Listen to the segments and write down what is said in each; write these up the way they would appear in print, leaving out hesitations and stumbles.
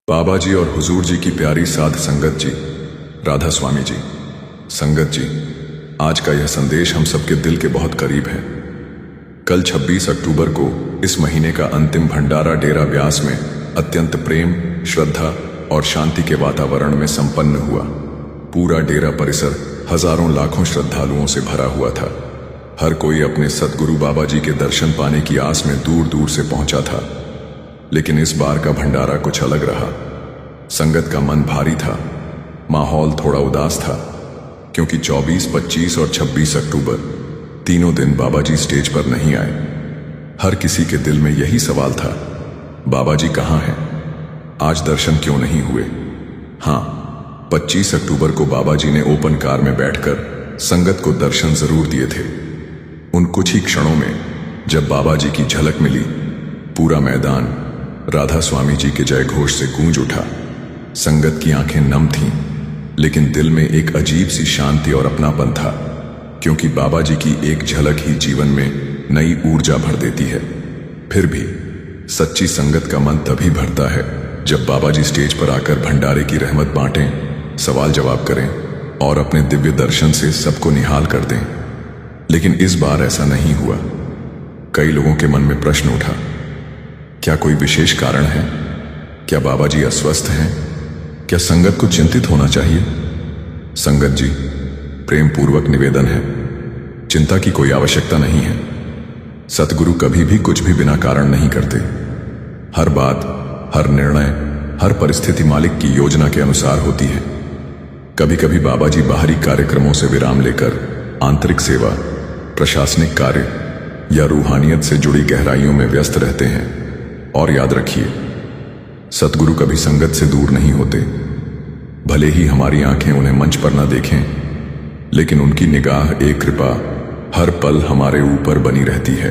बाबा जी और हुजूर जी की प्यारी साध संगत जी, राधा स्वामी जी। संगत जी, आज का यह संदेश हम सबके दिल के बहुत करीब है। कल 26 अक्टूबर को इस महीने का अंतिम भंडारा डेरा ब्यास में अत्यंत प्रेम, श्रद्धा और शांति के वातावरण में संपन्न हुआ। पूरा डेरा परिसर हजारों लाखों श्रद्धालुओं से भरा हुआ था। हर कोई अपने सतगुरु बाबा जी के दर्शन पाने की आस में दूर दूर से पहुंचा था। लेकिन इस बार का भंडारा कुछ अलग रहा। संगत का मन भारी था, माहौल थोड़ा उदास था, क्योंकि 24, 25 और 26 अक्टूबर तीनों दिन बाबा जी स्टेज पर नहीं आए। हर किसी के दिल में यही सवाल था, बाबा जी कहाँ हैं? आज दर्शन क्यों नहीं हुए? हाँ, 25 अक्टूबर को बाबा जी ने ओपन कार में बैठकर संगत को दर्शन जरूर दिए थे। उन कुछ ही क्षणों में जब बाबा जी की झलक मिली, पूरा मैदान राधा स्वामी जी के जय घोष से गूंज उठा। संगत की आंखें नम थीं, लेकिन दिल में एक अजीब सी शांति और अपनापन था, क्योंकि बाबा जी की एक झलक ही जीवन में नई ऊर्जा भर देती है। फिर भी सच्ची संगत का मन तभी भरता है जब बाबा जी स्टेज पर आकर भंडारे की रहमत बांटें, सवाल जवाब करें और अपने दिव्य दर्शन से सबको निहाल कर दें। लेकिन इस बार ऐसा नहीं हुआ। कई लोगों के मन में प्रश्न उठा, क्या कोई विशेष कारण है? क्या बाबा जी अस्वस्थ हैं? क्या संगत को चिंतित होना चाहिए? संगत जी, प्रेम पूर्वक निवेदन है, चिंता की कोई आवश्यकता नहीं है। सतगुरु कभी भी कुछ भी बिना कारण नहीं करते। हर बात, हर निर्णय, हर परिस्थिति मालिक की योजना के अनुसार होती है। कभी कभी बाबा जी बाहरी कार्यक्रमों से विराम लेकर आंतरिक सेवा, प्रशासनिक कार्य या रूहानियत से जुड़ी गहराइयों में व्यस्त रहते हैं। और याद रखिए, सतगुरु कभी संगत से दूर नहीं होते। भले ही हमारी आंखें उन्हें मंच पर न देखें, लेकिन उनकी निगाह, एक कृपा हर पल हमारे ऊपर बनी रहती है।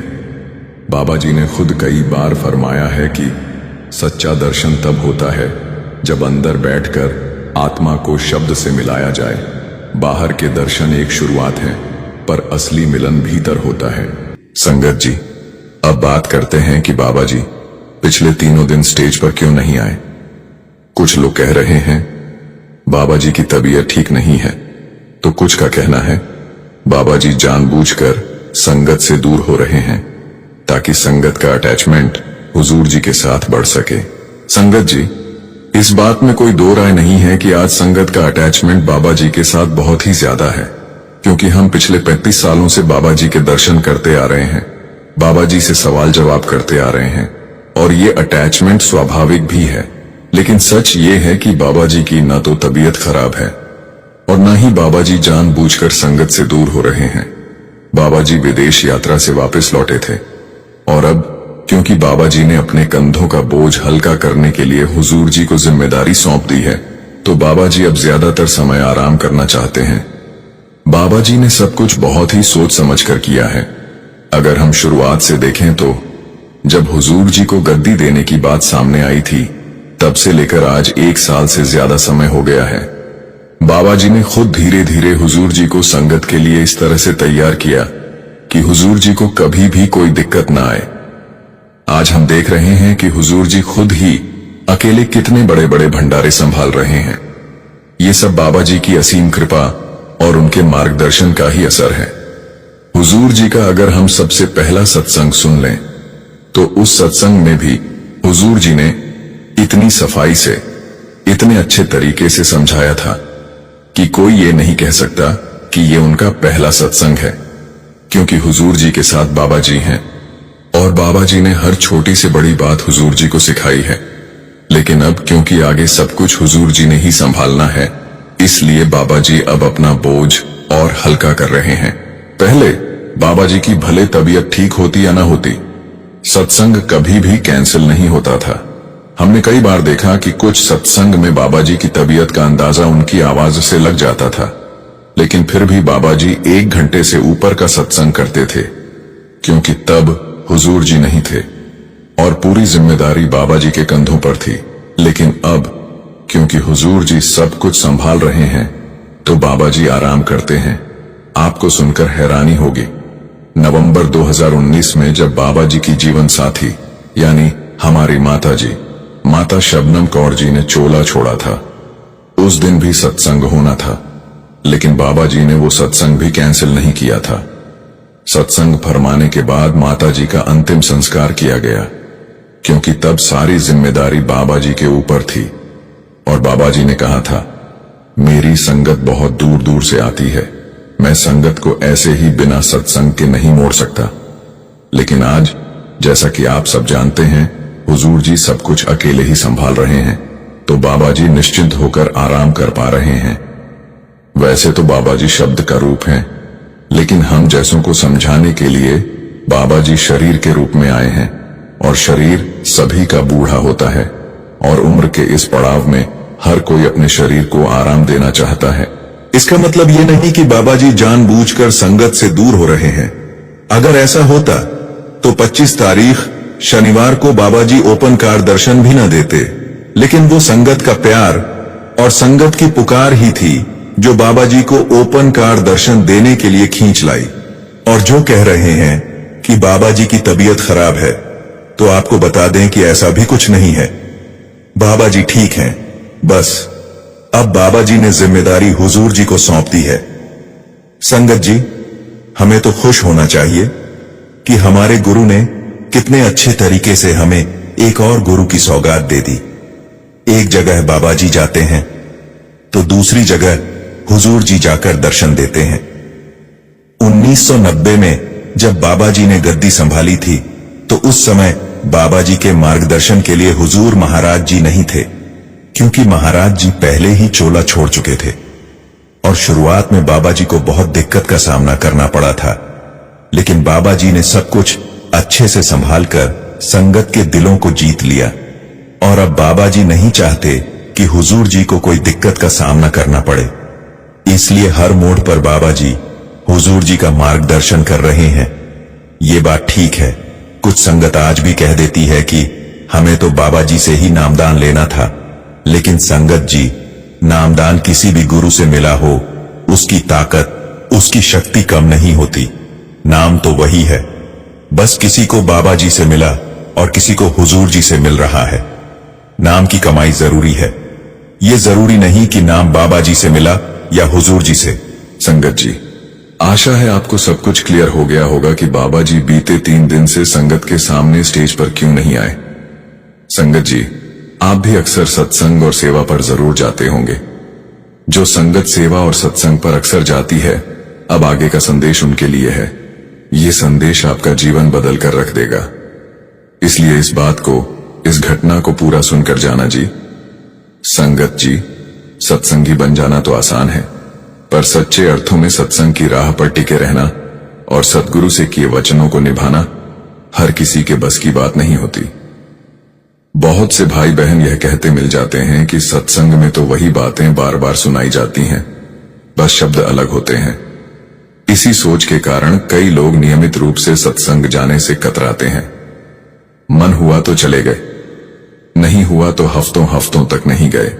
बाबा जी ने खुद कई बार फरमाया है कि सच्चा दर्शन तब होता है जब अंदर बैठकर आत्मा को शब्द से मिलाया जाए। बाहर के दर्शन एक शुरुआत है, पर असली मिलन भीतर होता है। संगत जी, अब बात करते हैं कि बाबा जी पिछले तीनों दिन स्टेज पर क्यों नहीं आए। कुछ लोग कह रहे हैं बाबा जी की तबीयत ठीक नहीं है, तो कुछ का कहना है बाबा जी जानबूझकर संगत से दूर हो रहे हैं ताकि संगत का अटैचमेंट हुजूर जी के साथ बढ़ सके। संगत जी, इस बात में कोई दो राय नहीं है कि आज संगत का अटैचमेंट बाबा जी के साथ बहुत ही ज्यादा है, क्योंकि हम पिछले 35 सालों से बाबा जी के दर्शन करते आ रहे हैं, बाबा जी से सवाल जवाब करते आ रहे हैं, और ये अटैचमेंट स्वाभाविक भी है। लेकिन सच ये है कि बाबा जी की न तो तबीयत खराब है और न ही बाबा जी जानबूझकर संगत से दूर हो रहे हैं। बाबा जी विदेश यात्रा से वापस लौटे थे, और अब क्योंकि बाबा जी ने अपने कंधों का बोझ हल्का करने के लिए हुजूर जी को जिम्मेदारी सौंप दी है, तो बाबा जी अब ज्यादातर समय आराम करना चाहते हैं। बाबा जी ने सब कुछ बहुत ही सोच समझ कर किया है। अगर हम शुरुआत से देखें तो जब हुजूर जी को गद्दी देने की बात सामने आई थी, तब से लेकर आज 1 साल से ज्यादा समय हो गया है। बाबा जी ने खुद धीरे धीरे हुजूर जी को संगत के लिए इस तरह से तैयार किया कि हुजूर जी को कभी भी कोई दिक्कत ना आए। आज हम देख रहे हैं कि हुजूर जी खुद ही अकेले कितने बड़े बड़े भंडारे संभाल रहे हैं। ये सब बाबा जी की असीम कृपा और उनके मार्गदर्शन का ही असर है। हुजूर जी का अगर हम सबसे पहला सत्संग सुन लें, तो उस सत्संग में भी हुजूर जी ने इतनी सफाई से, इतने अच्छे तरीके से समझाया था कि कोई ये नहीं कह सकता कि ये उनका पहला सत्संग है, क्योंकि हुजूर जी के साथ बाबा जी हैं और बाबा जी ने हर छोटी से बड़ी बात हुजूर जी को सिखाई है। लेकिन अब क्योंकि आगे सब कुछ हुजूर जी ने ही संभालना है, इसलिए बाबा जी अब अपना बोझ और हल्का कर रहे हैं। पहले बाबा जी की भले तबीयत ठीक होती या ना होती, सत्संग कभी भी कैंसिल नहीं होता था। हमने कई बार देखा कि कुछ सत्संग में बाबा जी की तबीयत का अंदाजा उनकी आवाज से लग जाता था, लेकिन फिर भी बाबा जी 1 घंटे से ऊपर का सत्संग करते थे, क्योंकि तब हुजूर जी नहीं थे और पूरी जिम्मेदारी बाबा जी के कंधों पर थी। लेकिन अब क्योंकि हुजूर जी सब कुछ संभाल रहे हैं, तो बाबा जी आराम करते हैं। आपको सुनकर हैरानी होगी, नवंबर 2019 में जब बाबा जी की जीवन साथी यानी हमारी माता जी माता शबनम कौर जी ने चोला छोड़ा था। उस दिन भी सत्संग होना था, लेकिन बाबा जी ने वो सत्संग भी कैंसिल नहीं किया था। सत्संग फरमाने के बाद माता जी का अंतिम संस्कार किया गया, क्योंकि तब सारी जिम्मेदारी बाबा जी के ऊपर थी। और बाबा जी ने कहा था, मेरी संगत बहुत दूर दूर से आती है, मैं संगत को ऐसे ही बिना सत्संग के नहीं मोड़ सकता। लेकिन आज जैसा कि आप सब जानते हैं, हुजूर जी सब कुछ अकेले ही संभाल रहे हैं, तो बाबा जी निश्चिंत होकर आराम कर पा रहे हैं। वैसे तो बाबा जी शब्द का रूप हैं, लेकिन हम जैसों को समझाने के लिए बाबा जी शरीर के रूप में आए हैं। और शरीर सभी का बूढ़ा होता है, और उम्र के इस पड़ाव में हर कोई अपने शरीर को आराम देना चाहता है। इसका मतलब ये नहीं कि बाबा जी जानबूझकर संगत से दूर हो रहे हैं। अगर ऐसा होता तो 25 तारीख शनिवार को बाबा जी ओपन कार दर्शन भी न देते। लेकिन वो संगत का प्यार और संगत की पुकार ही थी जो बाबा जी को ओपन कार दर्शन देने के लिए खींच लाई। और जो कह रहे हैं कि बाबा जी की तबीयत खराब है, तो आपको बता दें कि ऐसा भी कुछ नहीं है। बाबा जी ठीक हैं। बस अब बाबा जी ने जिम्मेदारी हुजूर जी को सौंप दी है। संगत जी, हमें तो खुश होना चाहिए कि हमारे गुरु ने कितने अच्छे तरीके से हमें एक और गुरु की सौगात दे दी। एक जगह बाबा जी जाते हैं तो दूसरी जगह हुजूर जी जाकर दर्शन देते हैं। 1990 में जब बाबा जी ने गद्दी संभाली थी, तो उस समय बाबा जी के मार्गदर्शन के लिए हुजूर महाराज जी नहीं थे, क्योंकि महाराज जी पहले ही चोला छोड़ चुके थे। और शुरुआत में बाबा जी को बहुत दिक्कत का सामना करना पड़ा था, लेकिन बाबा जी ने सब कुछ अच्छे से संभालकर संगत के दिलों को जीत लिया। और अब बाबा जी नहीं चाहते कि हुजूर जी को कोई दिक्कत का सामना करना पड़े, इसलिए हर मोड़ पर बाबा जी हुजूर जी का मार्गदर्शन कर रहे हैं। ये बात ठीक है। कुछ संगत आज भी कह देती है कि हमें तो बाबा जी से ही नामदान लेना था, लेकिन संगत जी, नामदान किसी भी गुरु से मिला हो, उसकी ताकत, उसकी शक्ति कम नहीं होती। नाम तो वही है, बस किसी को बाबा जी से मिला और किसी को हुजूर जी से मिल रहा है। नाम की कमाई जरूरी है, ये जरूरी नहीं कि नाम बाबा जी से मिला या हुजूर जी से। संगत जी, आशा है आपको सब कुछ क्लियर हो गया होगा कि बाबा जी बीते 3 दिन से संगत के सामने स्टेज पर क्यों नहीं आए। संगत जी, आप भी अक्सर सत्संग और सेवा पर जरूर जाते होंगे। जो संगत सेवा और सत्संग पर अक्सर जाती है, अब आगे का संदेश उनके लिए है। ये संदेश आपका जीवन बदल कर रख देगा। इसलिए इस बात को, इस घटना को पूरा सुनकर जाना जी। संगत जी, सत्संगी बन जाना तो आसान है, पर सच्चे अर्थों में सत्संग की राह पर टिके रहना और सद्गुरु से किए वचनों को निभाना हर किसी के बस की बात नहीं होती। बहुत से भाई बहन यह कहते मिल जाते हैं कि सत्संग में तो वही बातें बार बार सुनाई जाती हैं, बस शब्द अलग होते हैं। इसी सोच के कारण कई लोग नियमित रूप से सत्संग जाने से कतराते हैं। मन हुआ तो चले गए, नहीं हुआ तो हफ्तों हफ्तों तक नहीं गए।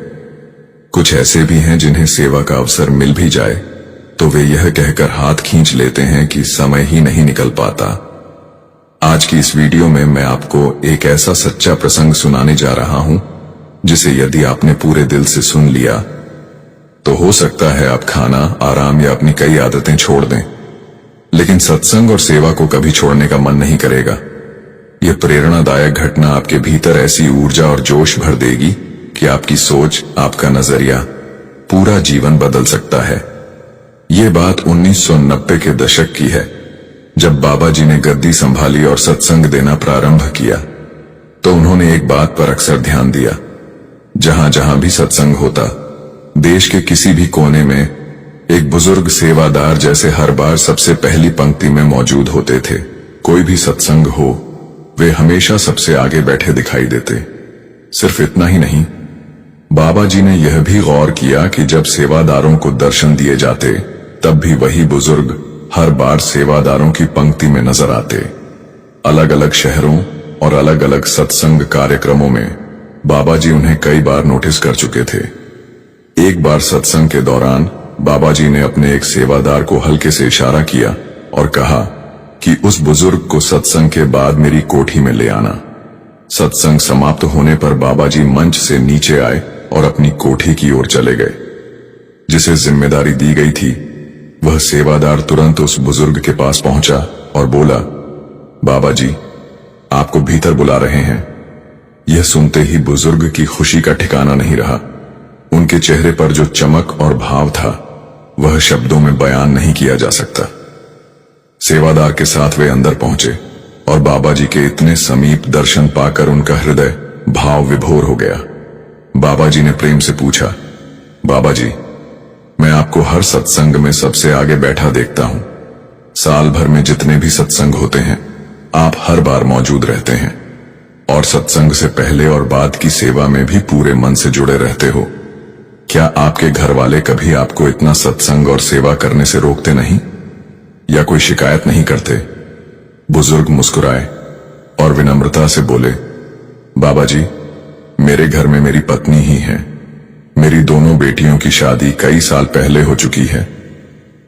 कुछ ऐसे भी हैं जिन्हें सेवा का अवसर मिल भी जाए तो वे यह कहकर हाथ खींच लेते हैं कि समय ही नहीं निकल पाता। आज की इस वीडियो में मैं आपको एक ऐसा सच्चा प्रसंग सुनाने जा रहा हूं, जिसे यदि आपने पूरे दिल से सुन लिया तो हो सकता है आप खाना, आराम या अपनी कई आदतें छोड़ दें, लेकिन सत्संग और सेवा को कभी छोड़ने का मन नहीं करेगा। यह प्रेरणादायक घटना आपके भीतर ऐसी ऊर्जा और जोश भर देगी कि आपकी सोच, आपका नजरिया, पूरा जीवन बदल सकता है। ये बात 1990 के दशक की है, जब बाबा जी ने गद्दी संभाली और सत्संग देना प्रारंभ किया। तो उन्होंने एक बात पर अक्सर ध्यान दिया। जहां जहां भी सत्संग होता, देश के किसी भी कोने में एक बुजुर्ग सेवादार जैसे हर बार सबसे पहली पंक्ति में मौजूद होते थे। कोई भी सत्संग हो, वे हमेशा सबसे आगे बैठे दिखाई देते। सिर्फ इतना ही नहीं, बाबा जी ने यह भी गौर किया कि जब सेवादारों को दर्शन दिए जाते, तब भी वही बुजुर्ग हर बार सेवादारों की पंक्ति में नजर आते। अलग अलग शहरों और अलग अलग सत्संग कार्यक्रमों में बाबा जी उन्हें कई बार नोटिस कर चुके थे। एक बार सत्संग के दौरान बाबा जी ने अपने एक सेवादार को हल्के से इशारा किया और कहा कि उस बुजुर्ग को सत्संग के बाद मेरी कोठी में ले आना। सत्संग समाप्त होने पर बाबा जी मंच से नीचे आए और अपनी कोठी की ओर चले गए। जिसे जिम्मेदारी दी गई थी वह सेवादार तुरंत उस बुजुर्ग के पास पहुंचा और बोला, बाबा जी आपको भीतर बुला रहे हैं। यह सुनते ही बुजुर्ग की खुशी का ठिकाना नहीं रहा। उनके चेहरे पर जो चमक और भाव था वह शब्दों में बयान नहीं किया जा सकता। सेवादार के साथ वे अंदर पहुंचे और बाबा जी के इतने समीप दर्शन पाकर उनका हृदय भाव विभोर हो गया। बाबा जी ने प्रेम से पूछा, बाबा जी मैं आपको हर सत्संग में सबसे आगे बैठा देखता हूं। साल भर में जितने भी सत्संग होते हैं आप हर बार मौजूद रहते हैं और सत्संग से पहले और बाद की सेवा में भी पूरे मन से जुड़े रहते हो। क्या आपके घर वाले कभी आपको इतना सत्संग और सेवा करने से रोकते नहीं या कोई शिकायत नहीं करते? बुजुर्ग मुस्कुराए और विनम्रता से बोले, बाबा जी मेरे घर में मेरी पत्नी ही है। मेरी दोनों बेटियों की शादी कई साल पहले हो चुकी है।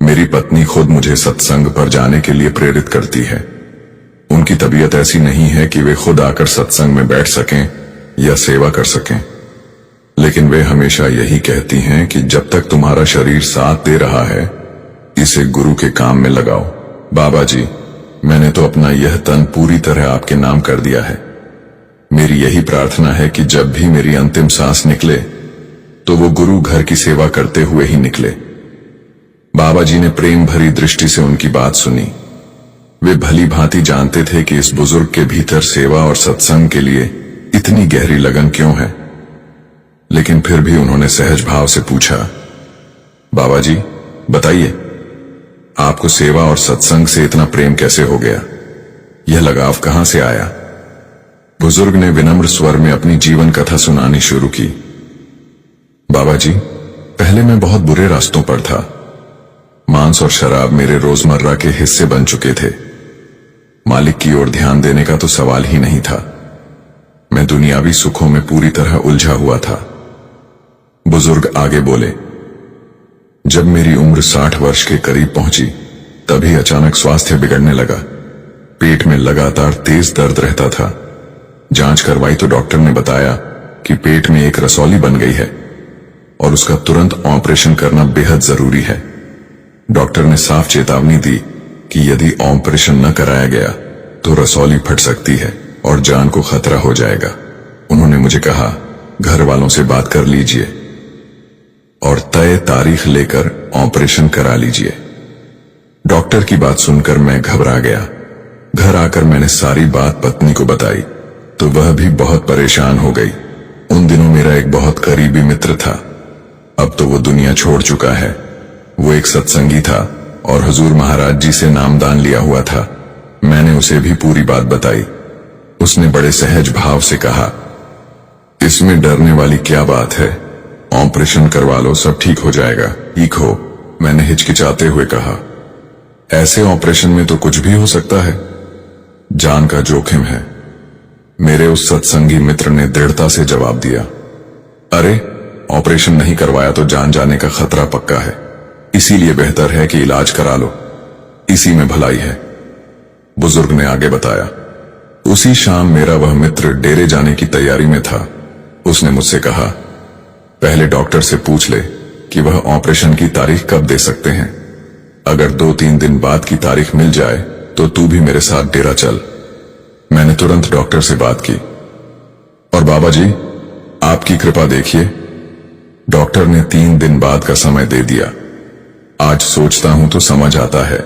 मेरी पत्नी खुद मुझे सत्संग पर जाने के लिए प्रेरित करती है। उनकी तबीयत ऐसी नहीं है कि वे खुद आकर सत्संग में बैठ सकें या सेवा कर सकें, लेकिन वे हमेशा यही कहती हैं कि जब तक तुम्हारा शरीर साथ दे रहा है इसे गुरु के काम में लगाओ। बाबा जी मैंने तो अपना यह तन पूरी तरह आपके नाम कर दिया है। मेरी यही प्रार्थना है कि जब भी मेरी अंतिम सांस निकले तो वो गुरु घर की सेवा करते हुए ही निकले। बाबा जी ने प्रेम भरी दृष्टि से उनकी बात सुनी। वे भली भांति जानते थे कि इस बुजुर्ग के भीतर सेवा और सत्संग के लिए इतनी गहरी लगन क्यों है, लेकिन फिर भी उन्होंने सहज भाव से पूछा, बाबा जी बताइए आपको सेवा और सत्संग से इतना प्रेम कैसे हो गया? यह लगाव कहां से आया? बुजुर्ग ने विनम्र स्वर में अपनी जीवन कथा सुनानी शुरू की। बाबा जी पहले मैं बहुत बुरे रास्तों पर था। मांस और शराब मेरे रोजमर्रा के हिस्से बन चुके थे। मालिक की ओर ध्यान देने का तो सवाल ही नहीं था। मैं दुनियावी सुखों में पूरी तरह उलझा हुआ था। बुजुर्ग आगे बोले, जब मेरी उम्र 60 वर्ष के करीब पहुंची तभी अचानक स्वास्थ्य बिगड़ने लगा। पेट में लगातार तेज दर्द रहता था। जांच करवाई तो डॉक्टर ने बताया कि पेट में एक रसौली बन गई है और उसका तुरंत ऑपरेशन करना बेहद जरूरी है। डॉक्टर ने साफ चेतावनी दी कि यदि ऑपरेशन न कराया गया तो रसौली फट सकती है और जान को खतरा हो जाएगा। उन्होंने मुझे कहा, घर वालों से बात कर लीजिए और तय तारीख लेकर ऑपरेशन करा लीजिए। डॉक्टर की बात सुनकर मैं घबरा गया। घर आकर मैंने सारी बात पत्नी को बताई तो वह भी बहुत परेशान हो गई। उन दिनों मेरा एक बहुत करीबी मित्र था, अब तो वो दुनिया छोड़ चुका है। वो एक सत्संगी था और हुजूर महाराज जी से नामदान लिया हुआ था। मैंने उसे भी पूरी बात बताई। उसने बड़े सहज भाव से कहा, इसमें डरने वाली क्या बात है, ऑपरेशन करवा लो, सब ठीक हो जाएगा। ठीक हो? मैंने हिचकिचाते हुए कहा, ऐसे ऑपरेशन में तो कुछ भी हो सकता है, जान का जोखिम है। मेरे उस सत्संगी मित्र ने दृढ़ता से जवाब दिया, अरे ऑपरेशन नहीं करवाया तो जान जाने का खतरा पक्का है, इसीलिए बेहतर है कि इलाज करा लो, इसी में भलाई है। बुजुर्ग ने आगे बताया, उसी शाम मेरा वह मित्र डेरे जाने की तैयारी में था। उसने मुझसे कहा, पहले डॉक्टर से पूछ ले कि वह ऑपरेशन की तारीख कब दे सकते हैं। अगर 2-3 दिन बाद की तारीख मिल जाए तो तू भी मेरे साथ डेरा चल। मैंने तुरंत डॉक्टर से बात की और बाबा जी आपकी कृपा देखिए, डॉक्टर ने 3 दिन बाद का समय दे दिया। आज सोचता हूं तो समझ आता है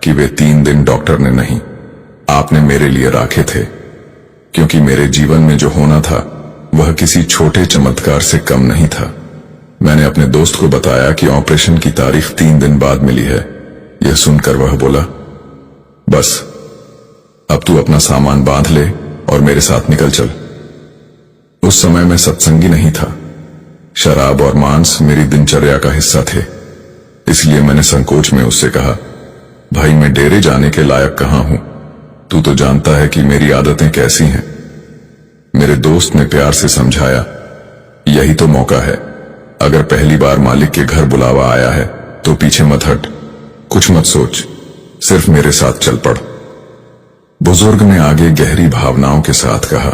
कि वे 3 दिन डॉक्टर ने नहीं, आपने मेरे लिए राखे थे, क्योंकि मेरे जीवन में जो होना था वह किसी छोटे चमत्कार से कम नहीं था। मैंने अपने दोस्त को बताया कि ऑपरेशन की तारीख 3 दिन बाद मिली है। यह सुनकर वह बोला, बस अब तू अपना सामान बांध ले और मेरे साथ निकल चल। उस समय मैं सत्संगी नहीं था। शराब और मांस मेरी दिनचर्या का हिस्सा थे, इसलिए मैंने संकोच में उससे कहा, भाई मैं डेरे जाने के लायक कहां हूं, तू तो जानता है कि मेरी आदतें कैसी हैं। मेरे दोस्त ने प्यार से समझाया, यही तो मौका है, अगर पहली बार मालिक के घर बुलावा आया है तो पीछे मत हट, कुछ मत सोच, सिर्फ मेरे साथ चल पड़। बुजुर्ग ने आगे गहरी भावनाओं के साथ कहा,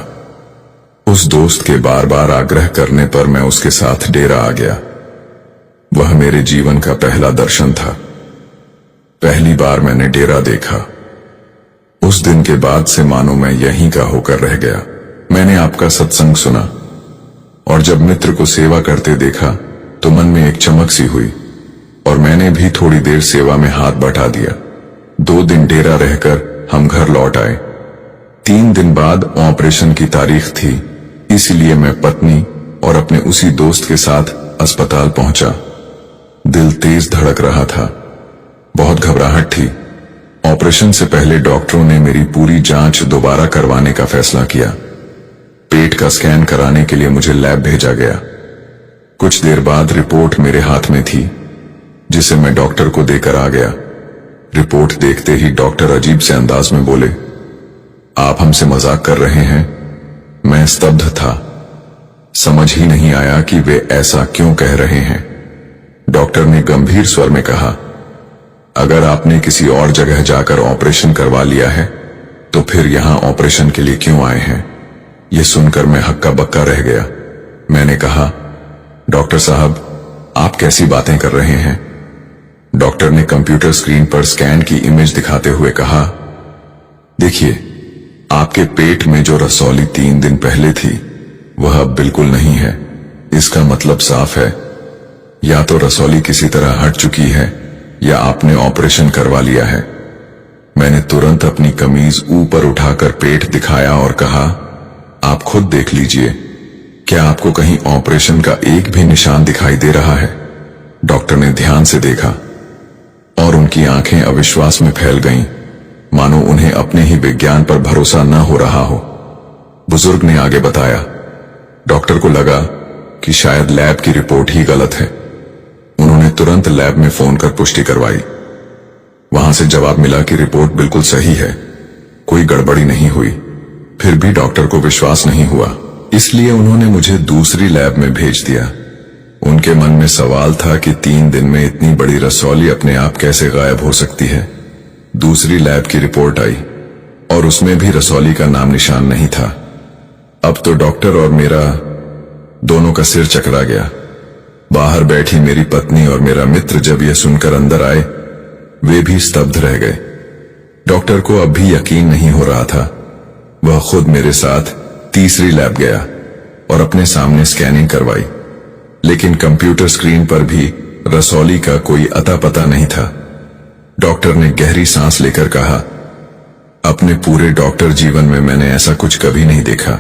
उस दोस्त के बार बार आग्रह करने पर मैं उसके साथ डेरा आ गया। वह मेरे जीवन का पहला दर्शन था। पहली बार मैंने डेरा देखा। उस दिन के बाद से मानो मैं यहीं का होकर रह गया। मैंने आपका सत्संग सुना और जब मित्र को सेवा करते देखा तो मन में एक चमक सी हुई और मैंने भी थोड़ी देर सेवा में हाथ बटा दिया। 2 दिन डेरा रहकर हम घर लौट आए। 3 दिन बाद ऑपरेशन की तारीख थी, इसलिए मैं पत्नी और अपने उसी दोस्त के साथ अस्पताल पहुंचा। दिल तेज धड़क रहा था, बहुत घबराहट थी। ऑपरेशन से पहले डॉक्टरों ने मेरी पूरी जांच दोबारा करवाने का फैसला किया। पेट का स्कैन कराने के लिए मुझे लैब भेजा गया। कुछ देर बाद रिपोर्ट मेरे हाथ में थी, जिसे मैं डॉक्टर को देकर आ गया। रिपोर्ट देखते ही डॉक्टर अजीब से अंदाज में बोले, आप हमसे मजाक कर रहे हैं? मैं स्तब्ध था। समझ ही नहीं आया कि वे ऐसा क्यों कह रहे हैं। डॉक्टर ने गंभीर स्वर में कहा, अगर आपने किसी और जगह जाकर ऑपरेशन करवा लिया है तो फिर यहां ऑपरेशन के लिए क्यों आए हैं? यह सुनकर मैं हक्का बक्का रह गया। मैंने कहा, डॉक्टर साहब, आप कैसी बातें कर रहे हैं? डॉक्टर ने कंप्यूटर स्क्रीन पर स्कैन की इमेज दिखाते हुए कहा, देखिए, आपके पेट में जो रसौली 3 दिन पहले थी वह अब बिल्कुल नहीं है। इसका मतलब साफ है, या तो रसौली किसी तरह हट चुकी है या आपने ऑपरेशन करवा लिया है। मैंने तुरंत अपनी कमीज ऊपर उठाकर पेट दिखाया और कहा, आप खुद देख लीजिए, क्या आपको कहीं ऑपरेशन का एक भी निशान दिखाई दे रहा है? डॉक्टर ने ध्यान से देखा और उनकी आंखें अविश्वास में फैल गईं, मानो उन्हें अपने ही विज्ञान पर भरोसा न हो रहा हो। बुजुर्ग ने आगे बताया, डॉक्टर को लगा कि शायद लैब की रिपोर्ट ही गलत है। उन्होंने तुरंत लैब में फोन कर पुष्टि करवाई। वहां से जवाब मिला कि रिपोर्ट बिल्कुल सही है, कोई गड़बड़ी नहीं हुई। फिर भी डॉक्टर को विश्वास नहीं हुआ, इसलिए उन्होंने मुझे दूसरी लैब में भेज दिया। उनके मन में सवाल था कि 3 दिन में इतनी बड़ी रसौली अपने आप कैसे गायब हो सकती है। दूसरी लैब की रिपोर्ट आई और उसमें भी रसौली का नाम निशान नहीं था। अब तो डॉक्टर और मेरा दोनों का सिर चकरा गया। बाहर बैठी मेरी पत्नी और मेरा मित्र जब यह सुनकर अंदर आए, वे भी स्तब्ध रह गए। डॉक्टर को अब भी यकीन नहीं हो रहा था। वह खुद मेरे साथ तीसरी लैब गया और अपने सामने स्कैनिंग करवाई, लेकिन कंप्यूटर स्क्रीन पर भी रसौली का कोई अता पता नहीं था। डॉक्टर ने गहरी सांस लेकर कहा, अपने पूरे डॉक्टर जीवन में मैंने ऐसा कुछ कभी नहीं देखा।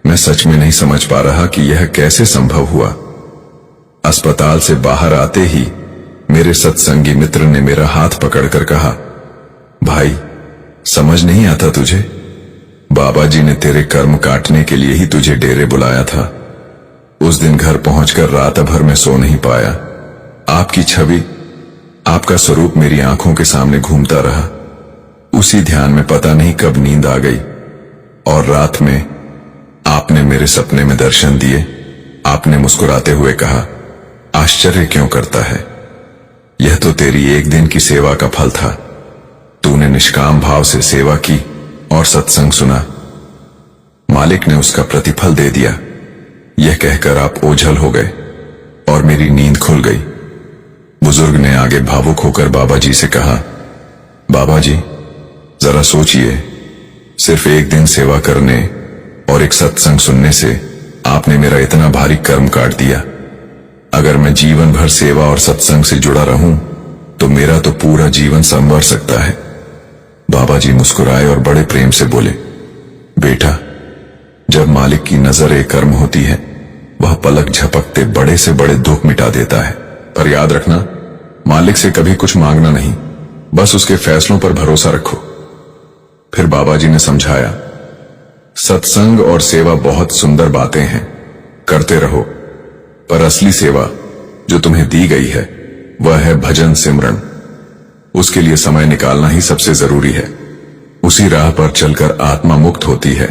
मैं सच में नहीं समझ पा रहा कि यह कैसे संभव हुआ। अस्पताल से बाहर आते ही मेरे सत्संगी मित्र ने मेरा हाथ पकड़कर कहा, भाई, समझ नहीं आता तुझे? बाबा जी ने तेरे कर्म काटने के लिए ही तुझे डेरे बुलाया था। उस दिन घर पहुंचकर रात भर में सो नहीं पाया। आपकी छवि, आपका स्वरूप मेरी आंखों के सामने घूमता रहा। उसी ध्यान में पता नहीं कब नींद आ गई और रात में आपने मेरे सपने में दर्शन दिए। आपने मुस्कुराते हुए कहा, आश्चर्य क्यों करता है? यह तो तेरी एक दिन की सेवा का फल था। तूने निष्काम भाव से सेवा की और सत्संग सुना, मालिक ने उसका प्रतिफल दे दिया। यह कहकर आप ओझल हो गए और मेरी नींद खुल गई। बुजुर्ग ने आगे भावुक होकर बाबा जी से कहा, बाबा जी, जरा सोचिए, सिर्फ एक दिन सेवा करने और एक सत्संग सुनने से आपने मेरा इतना भारी कर्म काट दिया। अगर मैं जीवन भर सेवा और सत्संग से जुड़ा रहूं तो मेरा तो पूरा जीवन संवर सकता है। बाबा जी मुस्कुराए और बड़े प्रेम से बोले, बेटा, जब मालिक की नजर एक कर्म होती है, वह पलक झपकते बड़े से बड़े दुख मिटा देता है। पर याद रखना, मालिक से कभी कुछ मांगना नहीं, बस उसके फैसलों पर भरोसा रखो। फिर बाबा जी ने समझाया, सत्संग और सेवा बहुत सुंदर बातें हैं, करते रहो, पर असली सेवा जो तुम्हें दी गई है वह है भजन सिमरन। उसके लिए समय निकालना ही सबसे जरूरी है। उसी राह पर चलकर आत्मा मुक्त होती है।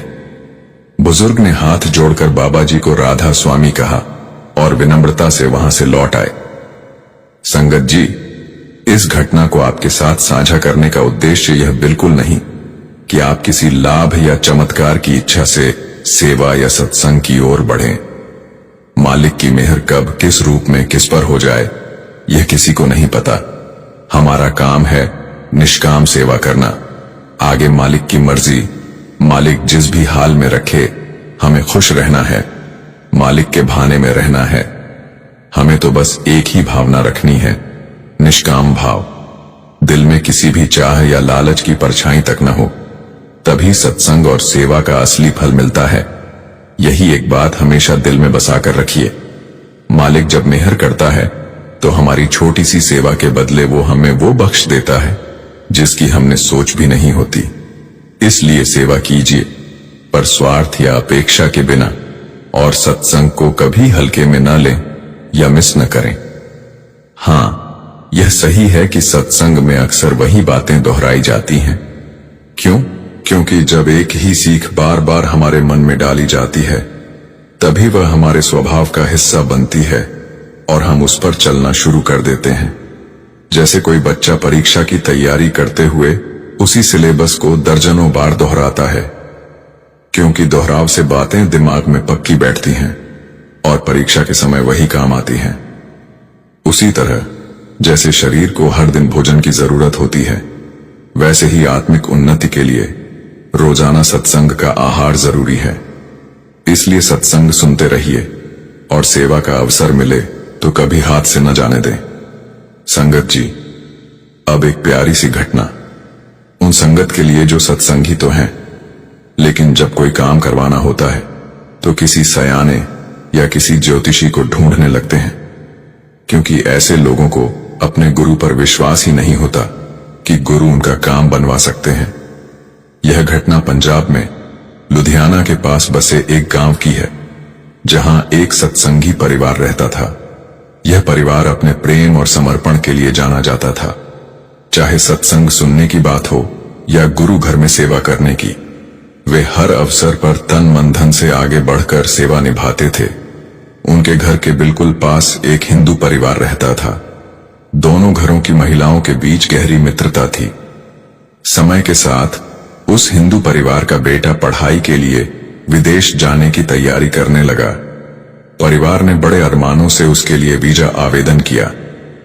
बुजुर्ग ने हाथ जोड़कर बाबा जी को राधा स्वामी कहा और विनम्रता से वहां से लौट आए। संगत जी, इस घटना को आपके साथ साझा करने का उद्देश्य यह बिल्कुल नहीं कि आप किसी लाभ या चमत्कार की इच्छा से सेवा या सत्संग की ओर बढ़ें। मालिक की मेहर कब किस रूप में किस पर हो जाए यह किसी को नहीं पता। हमारा काम है निष्काम सेवा करना। आगे मालिक की मर्जी। मालिक जिस भी हाल में रखे हमें खुश रहना है, मालिक के भाने में रहना है। हमें तो बस एक ही भावना रखनी है, निष्काम भाव। दिल में किसी भी चाह या लालच की परछाई तक न हो, तभी सत्संग और सेवा का असली फल मिलता है। यही एक बात हमेशा दिल में बसाकर रखिए। मालिक जब मेहर करता है तो हमारी छोटी सी सेवा के बदले वो हमें वो बख्श देता है जिसकी हमने सोच भी नहीं होती। इसलिए सेवा कीजिए, पर स्वार्थ या अपेक्षा के बिना, और सत्संग को कभी हल्के में न लें या मिस न करें। हां, यह सही है कि सत्संग में अक्सर वही बातें दोहराई जाती हैं। क्यों? क्योंकि जब एक ही सीख बार बार हमारे मन में डाली जाती है तभी वह हमारे स्वभाव का हिस्सा बनती है और हम उस पर चलना शुरू कर देते हैं। जैसे कोई बच्चा परीक्षा की तैयारी करते हुए उसी सिलेबस को दर्जनों बार दोहराता है, क्योंकि दोहराव से बातें दिमाग में पक्की बैठती हैं और परीक्षा के समय वही काम आती हैं। उसी तरह जैसे शरीर को हर दिन भोजन की जरूरत होती है, वैसे ही आत्मिक उन्नति के लिए रोजाना सत्संग का आहार जरूरी है। इसलिए सत्संग सुनते रहिए और सेवा का अवसर मिले तो कभी हाथ से न जाने दें। संगत जी, अब एक प्यारी सी घटना उन संगत के लिए जो सत्संगी तो हैं, लेकिन जब कोई काम करवाना होता है तो किसी सयाने या किसी ज्योतिषी को ढूंढने लगते हैं, क्योंकि ऐसे लोगों को अपने गुरु पर विश्वास ही नहीं होता कि गुरु उनका काम बनवा सकते हैं। यह घटना पंजाब में लुधियाना के पास बसे एक गांव की है, जहां एक सत्संगी परिवार रहता था। यह परिवार अपने प्रेम और समर्पण के लिए जाना जाता था। चाहे सत्संग सुनने की बात हो या गुरु घर में सेवा करने की, वे हर अवसर पर तन मन धन से आगे बढ़कर सेवा निभाते थे। उनके घर के बिल्कुल पास एक हिंदू परिवार रहता था। दोनों घरों की महिलाओं के बीच गहरी मित्रता थी। समय के साथ उस हिंदू परिवार का बेटा पढ़ाई के लिए विदेश जाने की तैयारी करने लगा। परिवार ने बड़े अरमानों से उसके लिए वीजा आवेदन किया,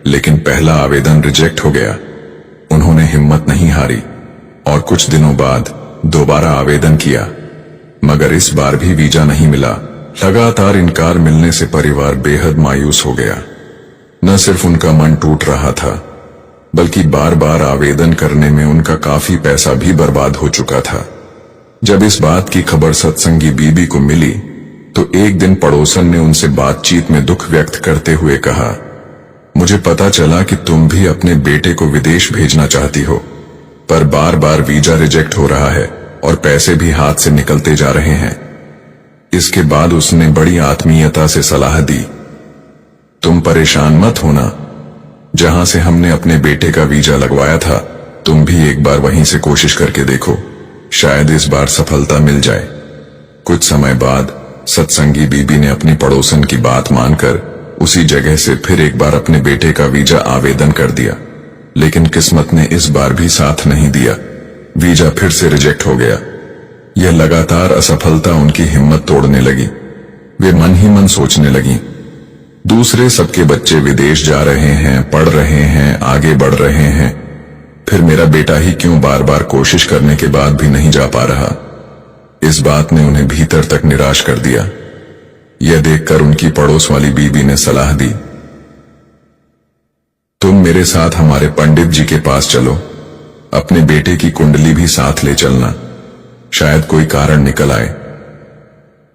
लेकिन पहला आवेदन रिजेक्ट हो गया। उन्होंने हिम्मत नहीं हारी और कुछ दिनों बाद दोबारा आवेदन किया, मगर इस बार भी वीजा नहीं मिला। लगातार इनकार मिलने से परिवार बेहद मायूस हो गया। न सिर्फ उनका मन टूट रहा था, बल्कि बार बार आवेदन करने में उनका काफी पैसा भी बर्बाद हो चुका था। जब इस बात की खबर सत्संगी बीबी को मिली तो एक दिन पड़ोसन ने उनसे बातचीत में दुख व्यक्त करते हुए कहा, मुझे पता चला कि तुम भी अपने बेटे को विदेश भेजना चाहती हो, पर बार बार वीजा रिजेक्ट हो रहा है और पैसे भी हाथ से निकलते जा रहे हैं। इसके बाद उसने बड़ी आत्मीयता से सलाह दी, तुम परेशान मत होना, जहां से हमने अपने बेटे का वीजा लगवाया था तुम भी एक बार वहीं से कोशिश करके देखो, शायद इस बार सफलता मिल जाए। कुछ समय बाद सत्संगी बीबी ने अपनी पड़ोसन की बात मानकर उसी जगह से फिर एक बार अपने बेटे का वीजा आवेदन कर दिया, लेकिन किस्मत ने इस बार भी साथ नहीं दिया। वीजा फिर से रिजेक्ट हो गया। यह लगातार असफलता उनकी हिम्मत तोड़ने लगी। वे मन ही मन सोचने लगी, दूसरे सबके बच्चे विदेश जा रहे हैं, पढ़ रहे हैं, आगे बढ़ रहे हैं, फिर मेरा बेटा ही क्यों बार बार कोशिश करने के बाद भी नहीं जा पा रहा। इस बात ने उन्हें भीतर तक निराश कर दिया। यह देखकर उनकी पड़ोस वाली बीबी ने सलाह दी, तुम मेरे साथ हमारे पंडित जी के पास चलो, अपने बेटे की कुंडली भी साथ ले चलना, शायद कोई कारण निकल आए।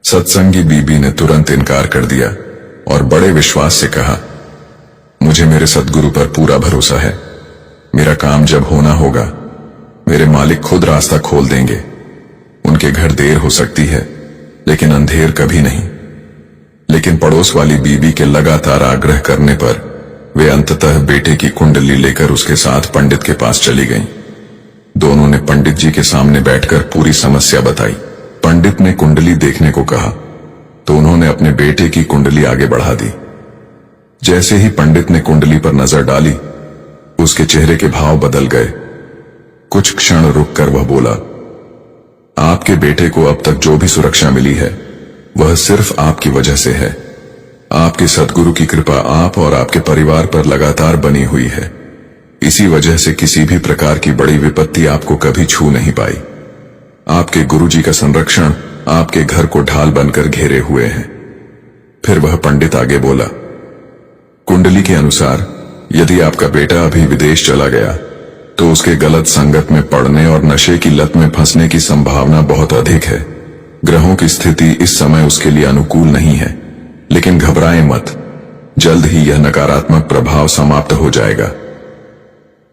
सत्संगी बीबी ने तुरंत इनकार कर दिया और बड़े विश्वास से कहा, मुझे मेरे सद्गुरु पर पूरा भरोसा है। मेरा काम जब होना होगा मेरे मालिक खुद रास्ता खोल देंगे। उनके घर देर हो सकती है, लेकिन अंधेर कभी नहीं। लेकिन पड़ोस वाली बीबी के लगातार आग्रह करने पर वे अंततः बेटे की कुंडली लेकर उसके साथ पंडित के पास चली गईं। दोनों ने पंडित जी के सामने बैठकर पूरी समस्या बताई। पंडित ने कुंडली देखने को कहा तो उन्होंने अपने बेटे की कुंडली आगे बढ़ा दी। जैसे ही पंडित ने कुंडली पर नजर डाली, उसके चेहरे के भाव बदल गए। कुछ क्षण रुककर वह बोला, आपके बेटे को अब तक जो भी सुरक्षा मिली है वह सिर्फ आपकी वजह से है। आपके सद्गुरु की कृपा आप और आपके परिवार पर लगातार बनी हुई है। इसी वजह से किसी भी प्रकार की बड़ी विपत्ति आपको कभी छू नहीं पाई। आपके गुरुजी का संरक्षण आपके घर को ढाल बनकर घेरे हुए है। फिर वह पंडित आगे बोला, कुंडली के अनुसार यदि आपका बेटा अभी विदेश चला गया तो उसके गलत संगत में पड़ने और नशे की लत में फंसने की संभावना बहुत अधिक है। ग्रहों की स्थिति इस समय उसके लिए अनुकूल नहीं है, लेकिन घबराएं मत, जल्द ही यह नकारात्मक प्रभाव समाप्त हो जाएगा।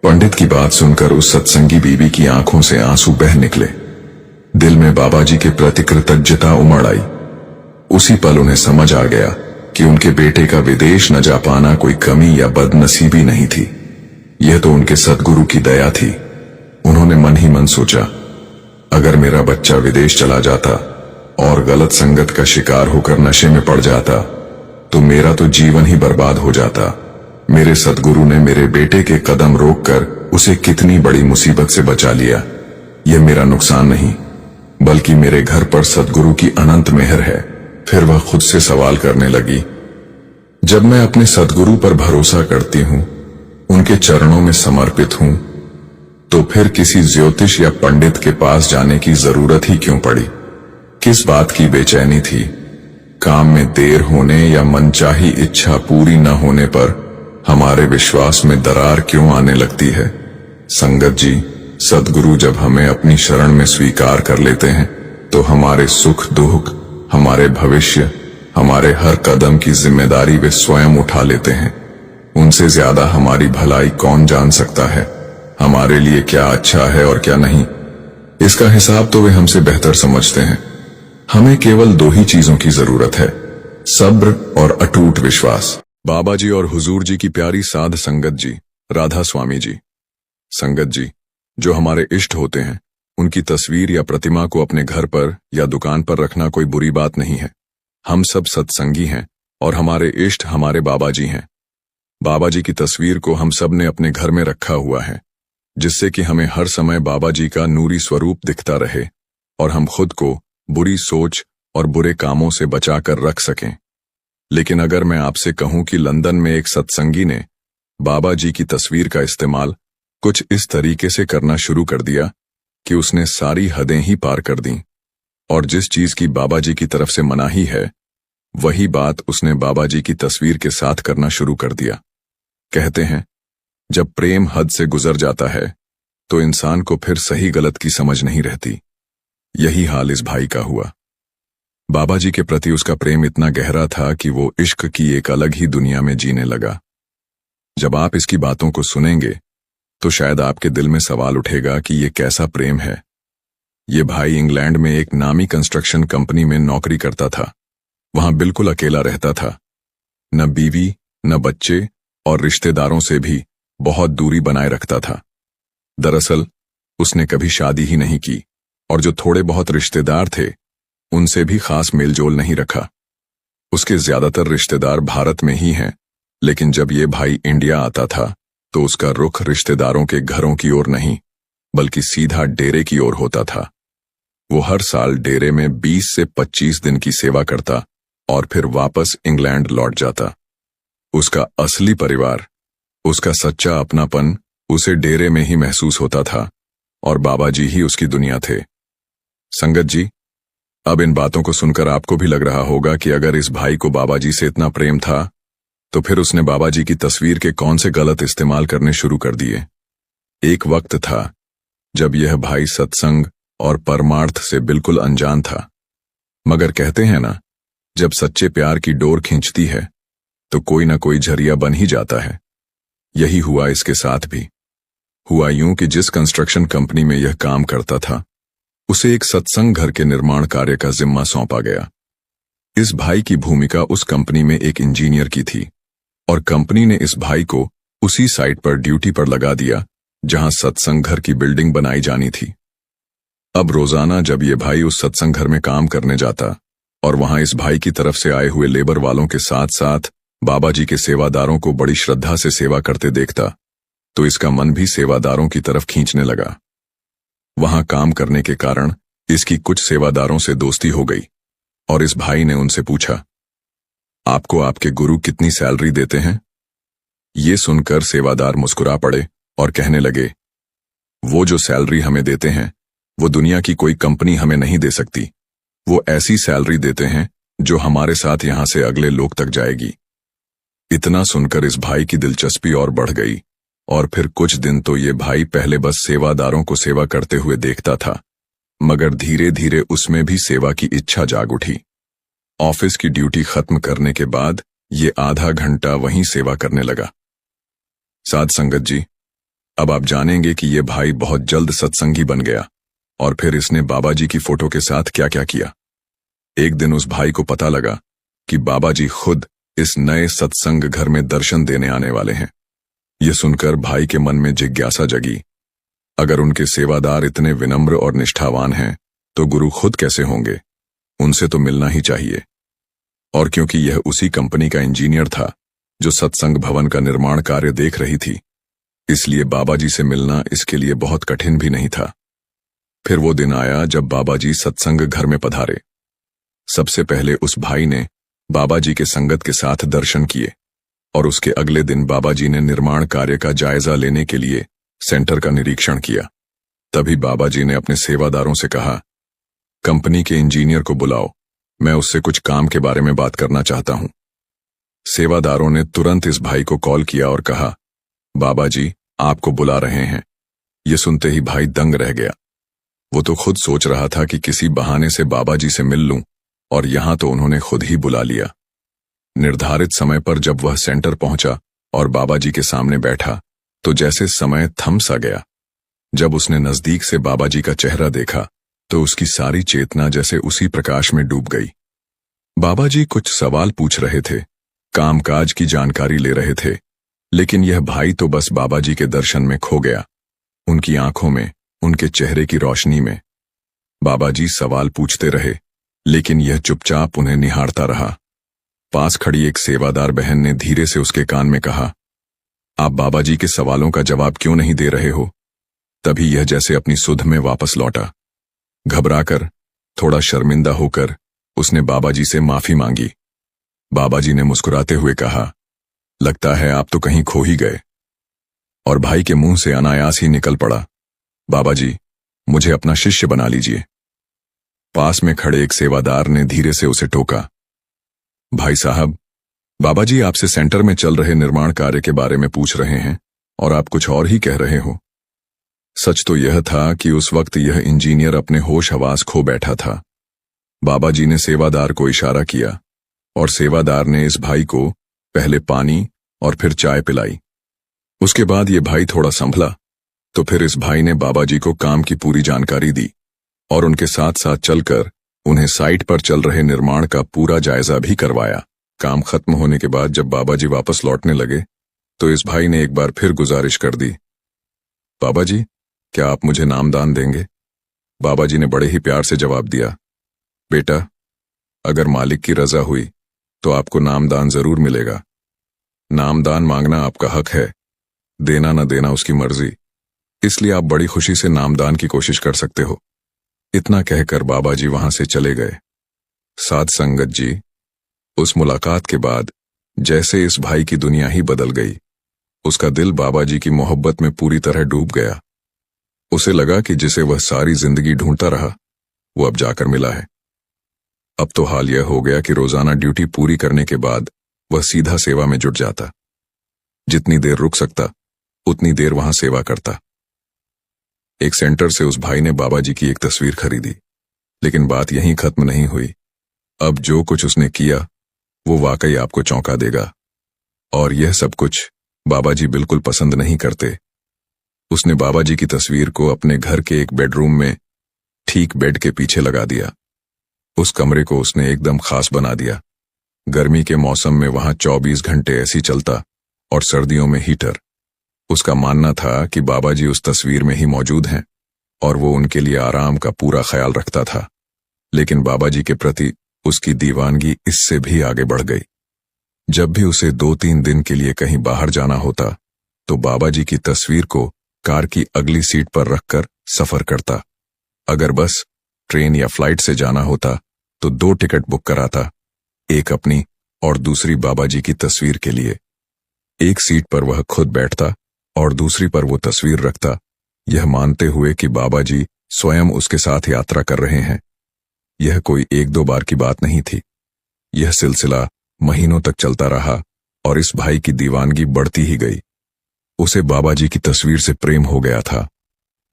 पंडित की बात सुनकर उस सत्संगी बीवी की आंखों से आंसू बह निकले। दिल में बाबा जी के प्रति कृतज्ञता उमड़ आई। उसी पल उन्हें समझ आ गया कि उनके बेटे का विदेश न जा पाना कोई कमी या बदनसीबी नहीं थी, यह तो उनके सद्गुरु की दया थी। उन्होंने मन ही मन सोचा, अगर मेरा बच्चा विदेश चला जाता और गलत संगत का शिकार होकर नशे में पड़ जाता तो मेरा तो जीवन ही बर्बाद हो जाता। मेरे सद्गुरु ने मेरे बेटे के कदम रोककर उसे कितनी बड़ी मुसीबत से बचा लिया। यह मेरा नुकसान नहीं, बल्कि मेरे घर पर सद्गुरु की अनंत मेहर है। फिर वह खुद से सवाल करने लगी, जब मैं अपने सद्गुरु पर भरोसा करती हूं, उनके चरणों में समर्पित हूं, तो फिर किसी ज्योतिष या पंडित के पास जाने की जरूरत ही क्यों पड़ी? किस बात की बेचैनी थी? काम में देर होने या मनचाही इच्छा पूरी न होने पर हमारे विश्वास में दरार क्यों आने लगती है? संगत जी, सद्गुरु जब हमें अपनी शरण में स्वीकार कर लेते हैं तो हमारे सुख दुख, हमारे भविष्य, हमारे हर कदम की जिम्मेदारी वे स्वयं उठा लेते हैं। उनसे ज्यादा हमारी भलाई कौन जान सकता है? हमारे लिए क्या अच्छा है और क्या नहीं, इसका हिसाब तो वे हमसे बेहतर समझते हैं। हमें केवल दो ही चीजों की जरूरत है, सब्र और अटूट विश्वास। बाबा जी और हुजूर जी की प्यारी साध संगत जी, राधा स्वामी जी। संगत जी, जो हमारे इष्ट होते हैं उनकी तस्वीर या प्रतिमा को अपने घर पर या दुकान पर रखना कोई बुरी बात नहीं है। हम सब सत्संगी हैं और हमारे इष्ट हमारे बाबा जी हैं। बाबा जी की तस्वीर को हम सब ने अपने घर में रखा हुआ है, जिससे कि हमें हर समय बाबा जी का नूरी स्वरूप दिखता रहे और हम खुद को बुरी सोच और बुरे कामों से बचाकर रख सकें। लेकिन अगर मैं आपसे कहूं कि लंदन में एक सत्संगी ने बाबा जी की तस्वीर का इस्तेमाल कुछ इस तरीके से करना शुरू कर दिया कि उसने सारी हदें ही पार कर दी, और जिस चीज की बाबा जी की तरफ से मनाही है वही बात उसने बाबा जी की तस्वीर के साथ करना शुरू कर दिया। कहते हैं, जब प्रेम हद से गुजर जाता है तो इंसान को फिर सही गलत की समझ नहीं रहती। यही हाल इस भाई का हुआ। बाबा जी के प्रति उसका प्रेम इतना गहरा था कि वो इश्क की एक अलग ही दुनिया में जीने लगा। जब आप इसकी बातों को सुनेंगे तो शायद आपके दिल में सवाल उठेगा कि ये कैसा प्रेम है। ये भाई इंग्लैंड में एक नामी कंस्ट्रक्शन कंपनी में नौकरी करता था। वहां बिल्कुल अकेला रहता था, न बीवी न बच्चे और रिश्तेदारों से भी बहुत दूरी बनाए रखता था। दरअसल उसने कभी शादी ही नहीं की और जो थोड़े बहुत रिश्तेदार थे उनसे भी खास मेलजोल नहीं रखा। उसके ज्यादातर रिश्तेदार भारत में ही हैं, लेकिन जब ये भाई इंडिया आता था तो उसका रुख रिश्तेदारों के घरों की ओर नहीं बल्कि सीधा डेरे की ओर होता था। वो हर साल डेरे में 20 से 25 दिन की सेवा करता और फिर वापस इंग्लैंड लौट जाता। उसका असली परिवार, उसका सच्चा अपनापन उसे डेरे में ही महसूस होता था और बाबा जी ही उसकी दुनिया थे। संगत जी, अब इन बातों को सुनकर आपको भी लग रहा होगा कि अगर इस भाई को बाबा जी से इतना प्रेम था तो फिर उसने बाबा जी की तस्वीर के कौन से गलत इस्तेमाल करने शुरू कर दिए। एक वक्त था जब यह भाई सत्संग और परमार्थ से बिल्कुल अनजान था, मगर कहते हैं ना, जब सच्चे प्यार की डोर खींचती है तो कोई ना कोई जरिया बन ही जाता है। यही हुआ इसके साथ भी। हुआ यूं कि जिस कंस्ट्रक्शन कंपनी में यह काम करता था उसे एक सत्संग घर के निर्माण कार्य का जिम्मा सौंपा गया। इस भाई की भूमिका उस कंपनी में एक इंजीनियर की थी और कंपनी ने इस भाई को उसी साइट पर ड्यूटी पर लगा दिया जहां सत्संग घर की बिल्डिंग बनाई जानी थी। अब रोजाना जब ये भाई उस सत्संग घर में काम करने जाता और वहां इस भाई की तरफ से आए हुए लेबर वालों के साथ साथ बाबा जी के सेवादारों को बड़ी श्रद्धा से सेवा करते देखता तो इसका मन भी सेवादारों की तरफ खींचने लगा। वहां काम करने के कारण इसकी कुछ सेवादारों से दोस्ती हो गई और इस भाई ने उनसे पूछा, आपको आपके गुरु कितनी सैलरी देते हैं? ये सुनकर सेवादार मुस्कुरा पड़े और कहने लगे, वो जो सैलरी हमें देते हैं वो दुनिया की कोई कंपनी हमें नहीं दे सकती। वो ऐसी सैलरी देते हैं जो हमारे साथ यहां से अगले लोग तक जाएगी। इतना सुनकर इस भाई की दिलचस्पी और बढ़ गई और फिर कुछ दिन तो ये भाई पहले बस सेवादारों को सेवा करते हुए देखता था, मगर धीरे धीरे उसमें भी सेवा की इच्छा जाग उठी। ऑफिस की ड्यूटी खत्म करने के बाद ये आधा घंटा वहीं सेवा करने लगा। साध संगत जी, अब आप जानेंगे कि ये भाई बहुत जल्द सत्संगी बन गया और फिर इसने बाबा जी की फोटो के साथ क्या क्या किया। एक दिन उस भाई को पता लगा कि बाबा जी खुद इस नए सत्संग घर में दर्शन देने आने वाले हैं। ये सुनकर भाई के मन में जिज्ञासा जगी, अगर उनके सेवादार इतने विनम्र और निष्ठावान हैं तो गुरु खुद कैसे होंगे? उनसे तो मिलना ही चाहिए। और क्योंकि यह उसी कंपनी का इंजीनियर था जो सत्संग भवन का निर्माण कार्य देख रही थी, इसलिए बाबा जी से मिलना इसके लिए बहुत कठिन भी नहीं था। फिर वो दिन आया जब बाबा जी सत्संग घर में पधारे। सबसे पहले उस भाई ने बाबा जी के संगत के साथ दर्शन किए और उसके अगले दिन बाबा जी ने निर्माण कार्य का जायजा लेने के लिए सेंटर का निरीक्षण किया। तभी बाबा जी ने अपने सेवादारों से कहा, कंपनी के इंजीनियर को बुलाओ, मैं उससे कुछ काम के बारे में बात करना चाहता हूं। सेवादारों ने तुरंत इस भाई को कॉल किया और कहा, बाबा जी आपको बुला रहे हैं। ये सुनते ही भाई दंग रह गया। वो तो खुद सोच रहा था कि किसी बहाने से बाबा जी से मिल लूं, और यहां तो उन्होंने खुद ही बुला लिया। निर्धारित समय पर जब वह सेंटर पहुंचा और बाबा जी के सामने बैठा तो जैसे समय थम सा गया। जब उसने नजदीक से बाबा जी का चेहरा देखा तो उसकी सारी चेतना जैसे उसी प्रकाश में डूब गई। बाबा जी कुछ सवाल पूछ रहे थे, कामकाज की जानकारी ले रहे थे, लेकिन यह भाई तो बस बाबा जी के दर्शन में खो गया, उनकी आंखों में, उनके चेहरे की रोशनी में। बाबा जी सवाल पूछते रहे, लेकिन यह चुपचाप उन्हें निहारता रहा। पास खड़ी एक सेवादार बहन ने धीरे से उसके कान में कहा, आप बाबा जी के सवालों का जवाब क्यों नहीं दे रहे हो? तभी यह जैसे अपनी सुध में वापस लौटा। घबराकर, थोड़ा शर्मिंदा होकर उसने बाबा जी से माफी मांगी। बाबा जी ने मुस्कुराते हुए कहा, लगता है आप तो कहीं खो ही गए। और भाई के मुंह से अनायास ही निकल पड़ा, बाबा जी मुझे अपना शिष्य बना लीजिए। पास में खड़े एक सेवादार ने धीरे से उसे टोका, भाई साहब, बाबा जी आपसे सेंटर में चल रहे निर्माण कार्य के बारे में पूछ रहे हैं और आप कुछ और ही कह रहे हो। सच तो यह था कि उस वक्त यह इंजीनियर अपने होश हवास खो बैठा था। बाबा जी ने सेवादार को इशारा किया और सेवादार ने इस भाई को पहले पानी और फिर चाय पिलाई। उसके बाद ये भाई थोड़ा संभला तो फिर इस भाई ने बाबा जी को काम की पूरी जानकारी दी और उनके साथ साथ चलकर उन्हें साइट पर चल रहे निर्माण का पूरा जायजा भी करवाया। काम खत्म होने के बाद जब बाबा जी वापस लौटने लगे तो इस भाई ने एक बार फिर गुजारिश कर दी, बाबा जी क्या आप मुझे नामदान देंगे? बाबा जी ने बड़े ही प्यार से जवाब दिया, बेटा अगर मालिक की रजा हुई तो आपको नामदान जरूर मिलेगा। नामदान मांगना आपका हक है, देना न देना उसकी मर्जी, इसलिए आप बड़ी खुशी से नामदान की कोशिश कर सकते हो। इतना कहकर बाबा जी वहां से चले गए। साध संगत जी, उस मुलाकात के बाद जैसे इस भाई की दुनिया ही बदल गई। उसका दिल बाबा जी की मोहब्बत में पूरी तरह डूब गया। उसे लगा कि जिसे वह सारी जिंदगी ढूंढता रहा वो अब जाकर मिला है। अब तो हाल यह हो गया कि रोजाना ड्यूटी पूरी करने के बाद वह सीधा सेवा में जुट जाता। जितनी देर रुक सकता उतनी देर वहां सेवा करता। एक सेंटर से उस भाई ने बाबा जी की एक तस्वीर खरीदी, लेकिन बात यहीं खत्म नहीं हुई। अब जो कुछ उसने किया वो वाकई आपको चौंका देगा। और यह सब कुछ बाबा जी बिल्कुल पसंद नहीं करते। उसने बाबा जी की तस्वीर को अपने घर के एक बेडरूम में ठीक बेड के पीछे लगा दिया। उस कमरे को उसने एकदम खास बना दिया। गर्मी के मौसम में वहां 24 घंटे ऐसी चलता और सर्दियों में हीटर। उसका मानना था कि बाबा जी उस तस्वीर में ही मौजूद हैं और वो उनके लिए आराम का पूरा ख्याल रखता था। लेकिन बाबा जी के प्रति उसकी दीवानगी इससे भी आगे बढ़ गई। जब भी उसे 2-3 दिन के लिए कहीं बाहर जाना होता तो बाबा जी की तस्वीर को कार की अगली सीट पर रखकर सफर करता। अगर बस ट्रेन या फ्लाइट से जाना होता तो 2 टिकट बुक कराता, एक अपनी और दूसरी बाबा जी की तस्वीर के लिए। एक सीट पर वह खुद बैठता और दूसरी पर वो तस्वीर रखता, यह मानते हुए कि बाबा जी स्वयं उसके साथ यात्रा कर रहे हैं। यह कोई 1-2 बार की बात नहीं थी। यह सिलसिला महीनों तक चलता रहा और इस भाई की दीवानगी बढ़ती ही गई। उसे बाबा जी की तस्वीर से प्रेम हो गया था।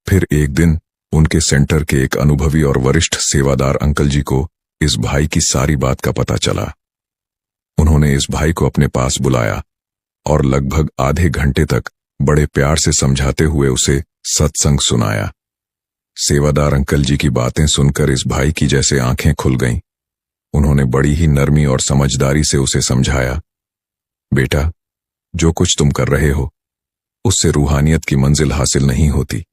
फिर एक दिन उनके सेंटर के एक अनुभवी और वरिष्ठ सेवादार अंकल जी को इस भाई की सारी बात का पता चला। उन्होंने इस भाई को अपने पास बुलाया और लगभग आधे घंटे तक बड़े प्यार से समझाते हुए उसे सत्संग सुनाया। सेवादार अंकल जी की बातें सुनकर इस भाई की जैसे आंखें खुल गईं। उन्होंने बड़ी ही नरमी और समझदारी से उसे समझाया, बेटा, जो कुछ तुम कर रहे हो उससे रूहानियत की मंजिल हासिल नहीं होती।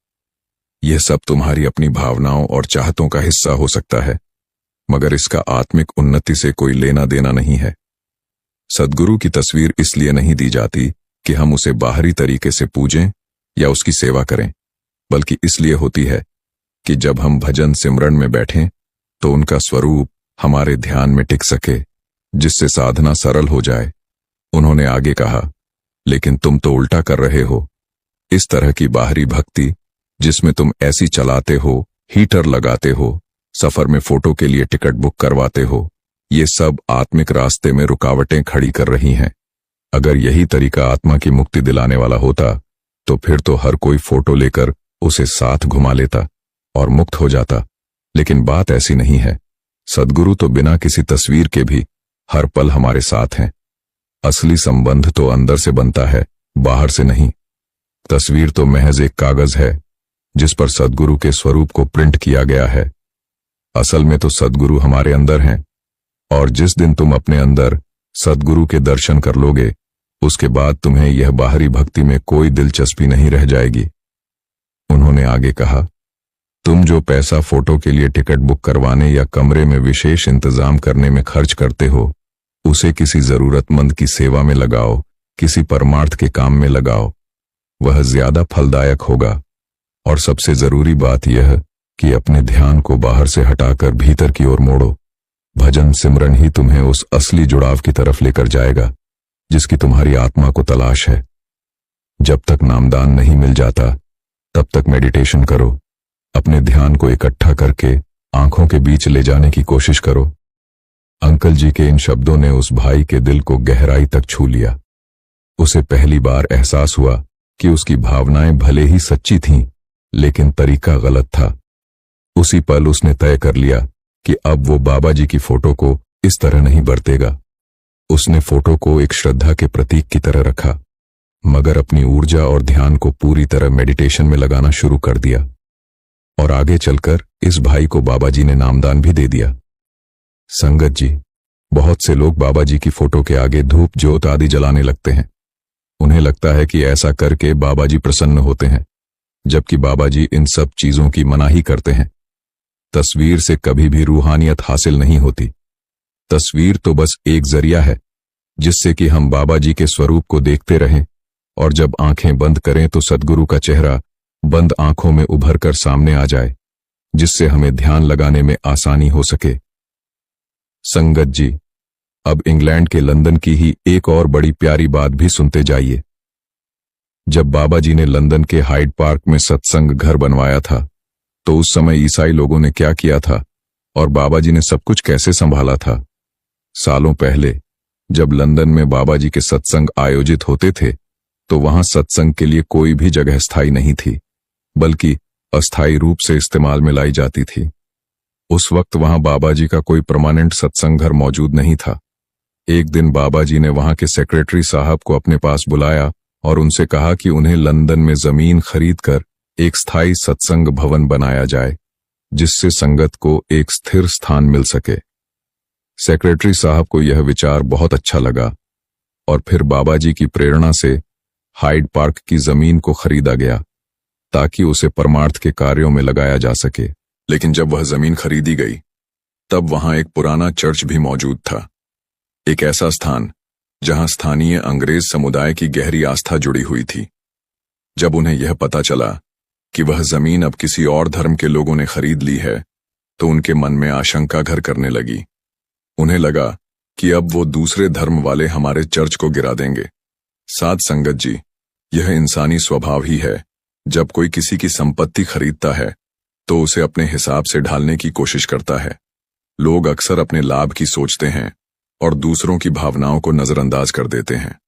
यह सब तुम्हारी अपनी भावनाओं और चाहतों का हिस्सा हो सकता है, मगर इसका आत्मिक उन्नति से कोई लेना देना नहीं है। सद्गुरु की तस्वीर इसलिए नहीं दी जाती कि हम उसे बाहरी तरीके से पूजें या उसकी सेवा करें, बल्कि इसलिए होती है कि जब हम भजन सिमरन में बैठें तो उनका स्वरूप हमारे ध्यान में टिक सके, जिससे साधना सरल हो जाए। उन्होंने आगे कहा, लेकिन तुम तो उल्टा कर रहे हो। इस तरह की बाहरी भक्ति जिसमें तुम ऐसी चलाते हो, हीटर लगाते हो, सफर में फोटो के लिए टिकट बुक करवाते हो, ये सब आत्मिक रास्ते में रुकावटें खड़ी कर रही हैं। अगर यही तरीका आत्मा की मुक्ति दिलाने वाला होता तो फिर तो हर कोई फोटो लेकर उसे साथ घुमा लेता और मुक्त हो जाता। लेकिन बात ऐसी नहीं है। सद्गुरु तो बिना किसी तस्वीर के भी हर पल हमारे साथ हैं। असली संबंध तो अंदर से बनता है, बाहर से नहीं। तस्वीर तो महज एक कागज है जिस पर सद्गुरु के स्वरूप को प्रिंट किया गया है। असल में तो सद्गुरु हमारे अंदर हैं, और जिस दिन तुम अपने अंदर सद्गुरु के दर्शन कर लोगे, उसके बाद तुम्हें यह बाहरी भक्ति में कोई दिलचस्पी नहीं रह जाएगी। उन्होंने आगे कहा, तुम जो पैसा फोटो के लिए टिकट बुक करवाने या कमरे में विशेष इंतजाम करने में खर्च करते हो, उसे किसी जरूरतमंद की सेवा में लगाओ, किसी परमार्थ के काम में लगाओ। वह ज्यादा फलदायक होगा। और सबसे जरूरी बात यह कि अपने ध्यान को बाहर से हटाकर भीतर की ओर मोड़ो। भजन सिमरन ही तुम्हें उस असली जुड़ाव की तरफ लेकर जाएगा जिसकी तुम्हारी आत्मा को तलाश है। जब तक नामदान नहीं मिल जाता तब तक मेडिटेशन करो। अपने ध्यान को इकट्ठा करके आंखों के बीच ले जाने की कोशिश करो। अंकल जी के इन शब्दों ने उस भाई के दिल को गहराई तक छू लिया। उसे पहली बार एहसास हुआ कि उसकी भावनाएं भले ही सच्ची थीं, लेकिन तरीका गलत था। उसी पल उसने तय कर लिया कि अब वो बाबा जी की फोटो को इस तरह नहीं बरतेगा। उसने फोटो को एक श्रद्धा के प्रतीक की तरह रखा, मगर अपनी ऊर्जा और ध्यान को पूरी तरह मेडिटेशन में लगाना शुरू कर दिया। और आगे चलकर इस भाई को बाबा जी ने नामदान भी दे दिया। संगत जी, बहुत से लोग बाबा जी की फोटो के आगे धूप ज्योत आदि जलाने लगते हैं। उन्हें लगता है कि ऐसा करके बाबा जी प्रसन्न होते हैं, जबकि बाबा जी इन सब चीजों की मनाही करते हैं। तस्वीर से कभी भी रूहानियत हासिल नहीं होती। तस्वीर तो बस एक जरिया है जिससे कि हम बाबा जी के स्वरूप को देखते रहें, और जब आंखें बंद करें तो सद्गुरु का चेहरा बंद आंखों में उभर कर सामने आ जाए, जिससे हमें ध्यान लगाने में आसानी हो सके। संगत जी, अब इंग्लैंड के लंदन की ही एक और बड़ी प्यारी बात भी सुनते जाइए। जब बाबा जी ने लंदन के हाइड पार्क में सत्संग घर बनवाया था, तो उस समय ईसाई लोगों ने क्या किया था और बाबा जी ने सब कुछ कैसे संभाला था। सालों पहले जब लंदन में बाबा जी के सत्संग आयोजित होते थे, तो वहां सत्संग के लिए कोई भी जगह स्थायी नहीं थी, बल्कि अस्थायी रूप से इस्तेमाल में लाई जाती थी। उस वक्त वहां बाबा जी का कोई परमानेंट सत्संग घर मौजूद नहीं था। एक दिन बाबा जी ने वहां के सेक्रेटरी साहब को अपने पास बुलाया और उनसे कहा कि उन्हें लंदन में जमीन खरीदकर एक स्थायी सत्संग भवन बनाया जाए, जिससे संगत को एक स्थिर स्थान मिल सके। सेक्रेटरी साहब को यह विचार बहुत अच्छा लगा और फिर बाबा जी की प्रेरणा से हाइड पार्क की जमीन को खरीदा गया ताकि उसे परमार्थ के कार्यों में लगाया जा सके। लेकिन जब वह जमीन खरीदी गई, तब वहां एक पुराना चर्च भी मौजूद था, एक ऐसा स्थान जहां स्थानीय अंग्रेज समुदाय की गहरी आस्था जुड़ी हुई थी। जब उन्हें यह पता चला कि वह जमीन अब किसी और धर्म के लोगों ने खरीद ली है, तो उनके मन में आशंका घर करने लगी। उन्हें लगा कि अब वो दूसरे धर्म वाले हमारे चर्च को गिरा देंगे। साध संगत जी, यह इंसानी स्वभाव ही है। जब कोई किसी की संपत्ति खरीदता है तो उसे अपने हिसाब से ढालने की कोशिश करता है। लोग अक्सर अपने लाभ की सोचते हैं और दूसरों की भावनाओं को नजरअंदाज कर देते हैं।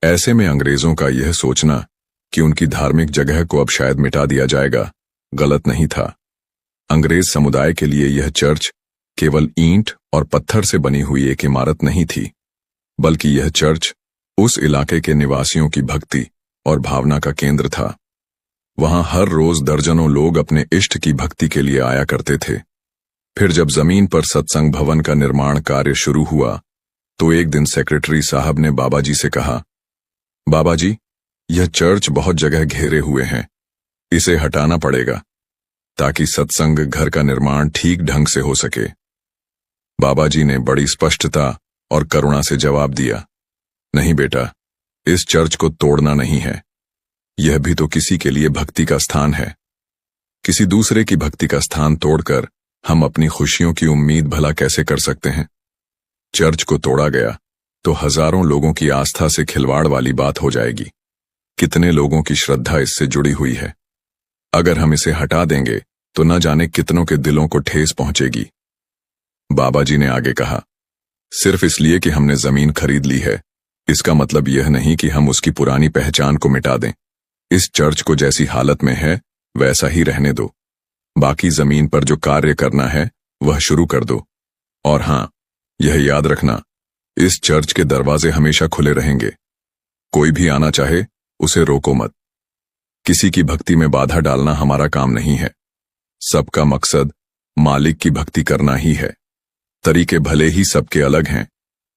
ऐसे में अंग्रेजों का यह सोचना कि उनकी धार्मिक जगह को अब शायद मिटा दिया जाएगा, गलत नहीं था। अंग्रेज समुदाय के लिए यह चर्च केवल ईंट और पत्थर से बनी हुई एक इमारत नहीं थी, बल्कि यह चर्च उस इलाके के निवासियों की भक्ति और भावना का केंद्र था। वहां हर रोज दर्जनों लोग अपने इष्ट की भक्ति के लिए आया करते थे। फिर जब जमीन पर सत्संग भवन का निर्माण कार्य शुरू हुआ तो एक दिन सेक्रेटरी साहब ने बाबा जी से कहा, बाबा जी, यह चर्च बहुत जगह घेरे हुए हैं, इसे हटाना पड़ेगा ताकि सत्संग घर का निर्माण ठीक ढंग से हो सके। बाबा जी ने बड़ी स्पष्टता और करुणा से जवाब दिया, नहीं बेटा, इस चर्च को तोड़ना नहीं है। यह भी तो किसी के लिए भक्ति का स्थान है। किसी दूसरे की भक्ति का स्थान तोड़कर हम अपनी खुशियों की उम्मीद भला कैसे कर सकते हैं। चर्च को तोड़ा गया तो हजारों लोगों की आस्था से खिलवाड़ वाली बात हो जाएगी। कितने लोगों की श्रद्धा इससे जुड़ी हुई है। अगर हम इसे हटा देंगे तो न जाने कितनों के दिलों को ठेस पहुंचेगी। बाबा जी ने आगे कहा, सिर्फ इसलिए कि हमने जमीन खरीद ली है, इसका मतलब यह नहीं कि हम उसकी पुरानी पहचान को मिटा दें। इस चर्च को जैसी हालत में है वैसा ही रहने दो। बाकी जमीन पर जो कार्य करना है वह शुरू कर दो। और हां, यह याद रखना, इस चर्च के दरवाजे हमेशा खुले रहेंगे। कोई भी आना चाहे उसे रोको मत। किसी की भक्ति में बाधा डालना हमारा काम नहीं है। सबका मकसद मालिक की भक्ति करना ही है। तरीके भले ही सबके अलग हैं,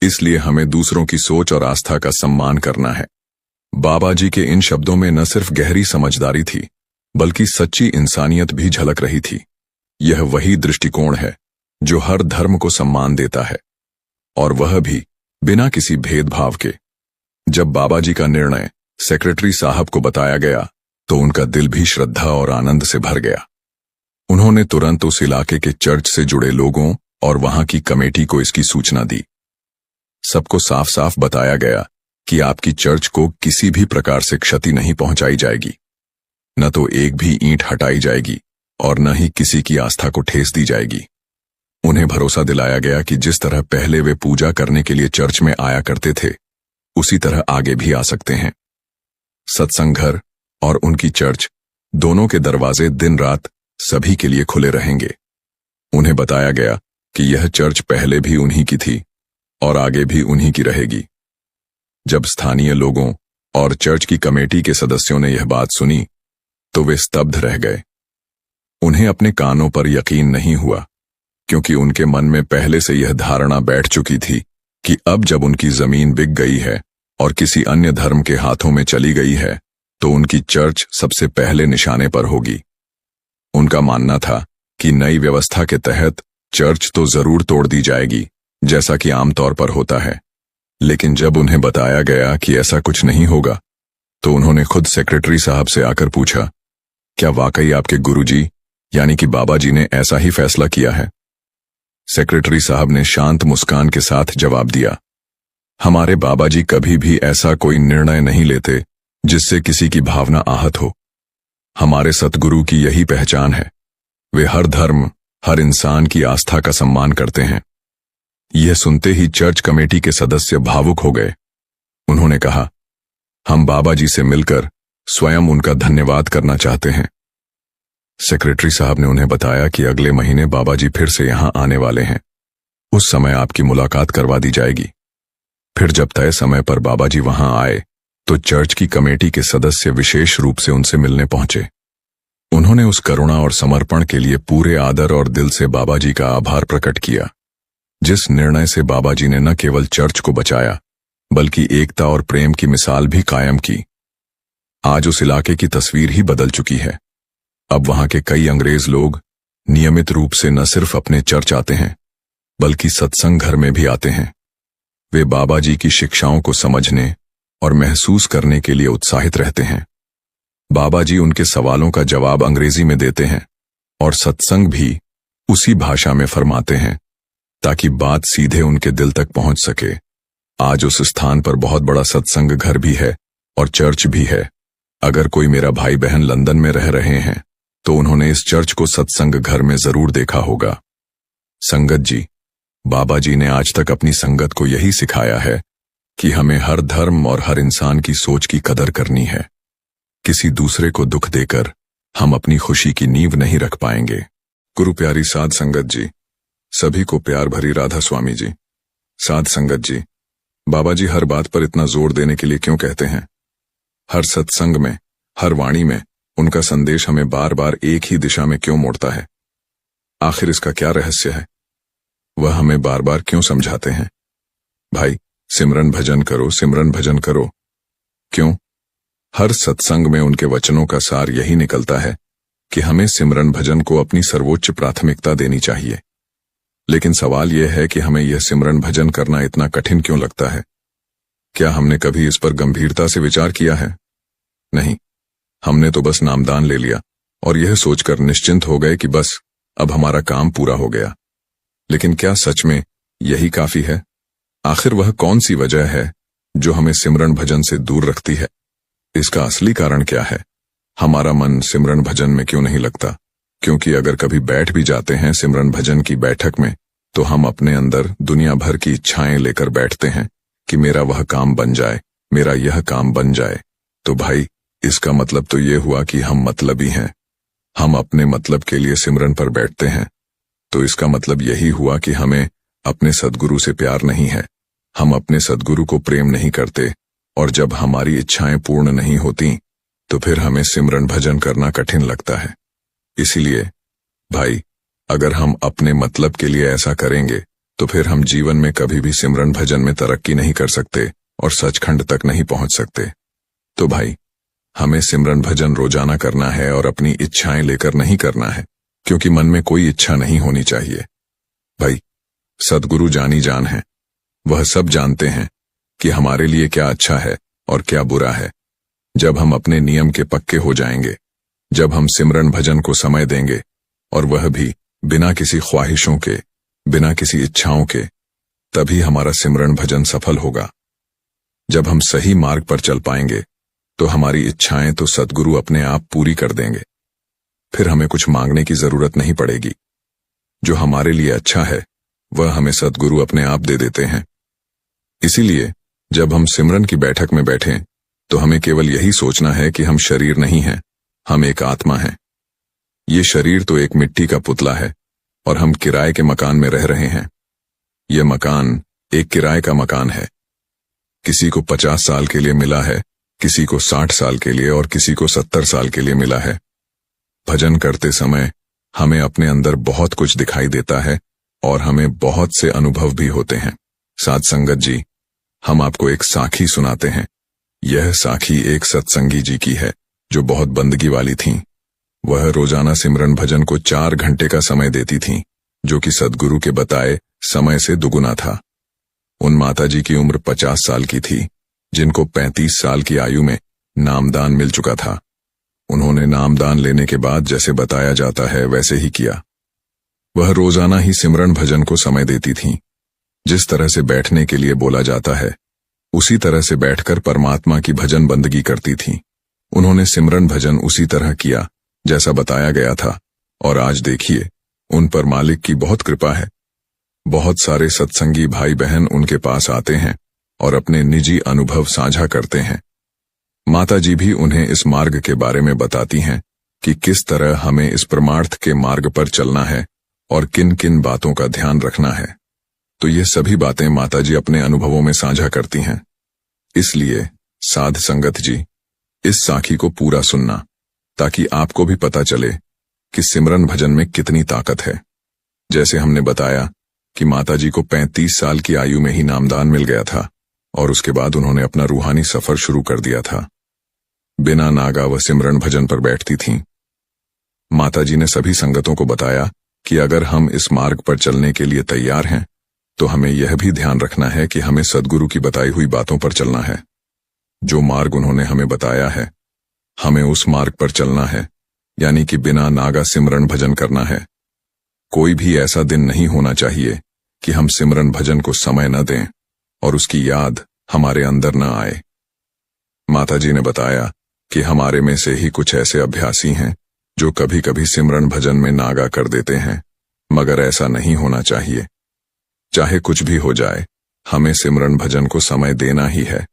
इसलिए हमें दूसरों की सोच और आस्था का सम्मान करना है। बाबा जी के इन शब्दों में न सिर्फ गहरी समझदारी थी, बल्कि सच्ची इंसानियत भी झलक रही थी। यह वही दृष्टिकोण है जो हर धर्म को सम्मान देता है, और वह भी बिना किसी भेदभाव के। जब बाबा जी का निर्णय सेक्रेटरी साहब को बताया गया तो उनका दिल भी श्रद्धा और आनंद से भर गया। उन्होंने तुरंत उस इलाके के चर्च से जुड़े लोगों और वहां की कमेटी को इसकी सूचना दी। सबको साफ साफ बताया गया कि आपकी चर्च को किसी भी प्रकार से क्षति नहीं पहुंचाई जाएगी। न तो एक भी ईंट हटाई जाएगी और न ही किसी की आस्था को ठेस दी जाएगी। उन्हें भरोसा दिलाया गया कि जिस तरह पहले वे पूजा करने के लिए चर्च में आया करते थे, उसी तरह आगे भी आ सकते हैं। सत्संग घर और उनकी चर्च दोनों के दरवाजे दिन रात सभी के लिए खुले रहेंगे। उन्हें बताया गया कि यह चर्च पहले भी उन्हीं की थी और आगे भी उन्हीं की रहेगी। जब स्थानीय लोगों और चर्च की कमेटी के सदस्यों ने यह बात सुनी तो वे स्तब्ध रह गए। उन्हें अपने कानों पर यकीन नहीं हुआ, क्योंकि उनके मन में पहले से यह धारणा बैठ चुकी थी कि अब जब उनकी जमीन बिक गई है और किसी अन्य धर्म के हाथों में चली गई है तो उनकी चर्च सबसे पहले निशाने पर होगी। उनका मानना था कि नई व्यवस्था के तहत चर्च तो जरूर तोड़ दी जाएगी, जैसा कि आमतौर पर होता है। लेकिन जब उन्हें बताया गया कि ऐसा कुछ नहीं होगा तो उन्होंने खुद सेक्रेटरी साहब से आकर पूछा, क्या वाकई आपके गुरुजी यानी कि बाबा जी ने ऐसा ही फैसला किया है? सेक्रेटरी साहब ने शांत मुस्कान के साथ जवाब दिया, हमारे बाबा जी कभी भी ऐसा कोई निर्णय नहीं लेते जिससे किसी की भावना आहत हो। हमारे सतगुरु की यही पहचान है। वे हर धर्म, हर इंसान की आस्था का सम्मान करते हैं। यह सुनते ही चर्च कमेटी के सदस्य भावुक हो गए। उन्होंने कहा, हम बाबा जी से मिलकर स्वयं उनका धन्यवाद करना चाहते हैं। सेक्रेटरी साहब ने उन्हें बताया कि अगले महीने बाबा जी फिर से यहां आने वाले हैं। उस समय आपकी मुलाकात करवा दी जाएगी। फिर जब तय समय पर बाबा जी वहां आए तो चर्च की कमेटी के सदस्य विशेष रूप से उनसे मिलने पहुंचे। उन्होंने उस करुणा और समर्पण के लिए पूरे आदर और दिल से बाबा जी का आभार प्रकट किया, जिस निर्णय से बाबा जी ने न केवल चर्च को बचाया बल्कि एकता और प्रेम की मिसाल भी कायम की। आज उस इलाके की तस्वीर ही बदल चुकी है। अब वहां के कई अंग्रेज लोग नियमित रूप से न सिर्फ अपने चर्च आते हैं बल्कि सत्संग घर में भी आते हैं। वे बाबा जी की शिक्षाओं को समझने और महसूस करने के लिए उत्साहित रहते हैं। बाबा जी उनके सवालों का जवाब अंग्रेजी में देते हैं और सत्संग भी उसी भाषा में फरमाते हैं ताकि बात सीधे उनके दिल तक पहुंच सके। आज उस स्थान पर बहुत बड़ा सत्संग घर भी है और चर्च भी है। अगर कोई मेरा भाई बहन लंदन में रह रहे हैं तो उन्होंने इस चर्च को सत्संग घर में जरूर देखा होगा। संगत जी, बाबा जी ने आज तक अपनी संगत को यही सिखाया है कि हमें हर धर्म और हर इंसान की सोच की कदर करनी है। किसी दूसरे को दुख देकर हम अपनी खुशी की नींव नहीं रख पाएंगे। गुरु प्यारी साध संगत जी, सभी को प्यार भरी राधा स्वामी जी। साध संगत जी, बाबा जी हर बात पर इतना जोर देने के लिए क्यों कहते हैं? हर सत्संग में, हर वाणी में उनका संदेश हमें बार बार एक ही दिशा में क्यों मोड़ता है? आखिर इसका क्या रहस्य है? वह हमें बार बार क्यों समझाते हैं, भाई सिमरन भजन करो, सिमरन भजन करो? क्यों? हर सत्संग में उनके वचनों का सार यही निकलता है कि हमें सिमरन भजन को अपनी सर्वोच्च प्राथमिकता देनी चाहिए। लेकिन सवाल यह है कि हमें यह सिमरन भजन करना इतना कठिन क्यों लगता है? क्या हमने कभी इस पर गंभीरता से विचार किया है? नहीं, हमने तो बस नामदान ले लिया और यह सोचकर निश्चिंत हो गए कि बस अब हमारा काम पूरा हो गया। लेकिन क्या सच में यही काफी है? आखिर वह कौन सी वजह है जो हमें सिमरन भजन से दूर रखती है? इसका असली कारण क्या है? हमारा मन सिमरन भजन में क्यों नहीं लगता? क्योंकि अगर कभी बैठ भी जाते हैं सिमरन भजन की बैठक में तो हम अपने अंदर दुनिया भर की इच्छाएं लेकर बैठते हैं कि मेरा वह काम बन जाए, मेरा यह काम बन जाए। तो भाई, इसका मतलब तो ये हुआ कि हम मतलबी हैं। हम अपने मतलब के लिए सिमरन पर बैठते हैं, तो इसका मतलब यही हुआ कि हमें अपने सद्गुरु से प्यार नहीं है, हम अपने सद्गुरु को प्रेम नहीं करते। और जब हमारी इच्छाएं पूर्ण नहीं होती तो फिर हमें सिमरन भजन करना कठिन लगता है। इसीलिए भाई, अगर हम अपने मतलब के लिए ऐसा करेंगे तो फिर हम जीवन में कभी भी सिमरन भजन में तरक्की नहीं कर सकते और सचखंड तक नहीं पहुंच सकते। तो भाई, हमें सिमरन भजन रोजाना करना है और अपनी इच्छाएं लेकर नहीं करना है, क्योंकि मन में कोई इच्छा नहीं होनी चाहिए। भाई, सद्गुरु जानी जान है, वह सब जानते हैं कि हमारे लिए क्या अच्छा है और क्या बुरा है। जब हम अपने नियम के पक्के हो जाएंगे, जब हम सिमरन भजन को समय देंगे, और वह भी बिना किसी ख्वाहिशों के, बिना किसी इच्छाओं के, तभी हमारा सिमरन भजन सफल होगा। जब हम सही मार्ग पर चल पाएंगे तो हमारी इच्छाएं तो सद्गुरु अपने आप पूरी कर देंगे। फिर हमें कुछ मांगने की जरूरत नहीं पड़ेगी। जो हमारे लिए अच्छा है वह हमें सद्गुरु अपने आप दे देते हैं। इसीलिए जब हम सिमरन की बैठक में बैठें तो हमें केवल यही सोचना है कि हम शरीर नहीं हैं, हम एक आत्मा हैं। ये शरीर तो एक मिट्टी का पुतला है और हम किराए के मकान में रह रहे हैं। यह मकान एक किराए का मकान है। किसी को 50 साल के लिए मिला है, किसी को 60 साल के लिए और किसी को 70 साल के लिए मिला है। भजन करते समय हमें अपने अंदर बहुत कुछ दिखाई देता है और हमें बहुत से अनुभव भी होते हैं। साध संगत जी, हम आपको एक साखी सुनाते हैं। यह साखी एक सत्संगी जी की है जो बहुत बंदगी वाली थीं। वह रोजाना सिमरन भजन को 4 घंटे का समय देती थीं, जो कि सद्गुरु के बताए समय से दुगुना था। उन माताजी की उम्र 50 साल की थी, जिनको 35 साल की आयु में नामदान मिल चुका था। उन्होंने नामदान लेने के बाद जैसे बताया जाता है वैसे ही किया। वह रोजाना ही सिमरन भजन को समय देती थीं। जिस तरह से बैठने के लिए बोला जाता है उसी तरह से बैठकर परमात्मा की भजन बंदगी करती थीं। उन्होंने सिमरन भजन उसी तरह किया जैसा बताया गया था, और आज देखिए उन पर मालिक की बहुत कृपा है। बहुत सारे सत्संगी भाई बहन उनके पास आते हैं और अपने निजी अनुभव साझा करते हैं। माताजी भी उन्हें इस मार्ग के बारे में बताती हैं कि किस तरह हमें इस परमार्थ के मार्ग पर चलना है और किन किन बातों का ध्यान रखना है। तो ये सभी बातें माताजी अपने अनुभवों में साझा करती हैं। इसलिए साध संगत जी, इस साखी को पूरा सुनना ताकि आपको भी पता चले कि सिमरन भजन में कितनी ताकत है। जैसे हमने बताया कि माताजी को 35 साल की आयु में ही नामदान मिल गया था और उसके बाद उन्होंने अपना रूहानी सफर शुरू कर दिया था। बिना नागा वह सिमरन भजन पर बैठती थीं। माताजी ने सभी संगतों को बताया कि अगर हम इस मार्ग पर चलने के लिए तैयार हैं तो हमें यह भी ध्यान रखना है कि हमें सद्गुरु की बताई हुई बातों पर चलना है। जो मार्ग उन्होंने हमें बताया है हमें उस मार्ग पर चलना है, यानी कि बिना नागा सिमरन भजन करना है। कोई भी ऐसा दिन नहीं होना चाहिए कि हम सिमरन भजन को समय न दें और उसकी याद हमारे अंदर न आए। माताजी ने बताया कि हमारे में से ही कुछ ऐसे अभ्यासी हैं जो कभी कभी सिमरन भजन में नागा कर देते हैं, मगर ऐसा नहीं होना चाहिए। चाहे कुछ भी हो जाए, हमें सिमरन भजन को समय देना ही है।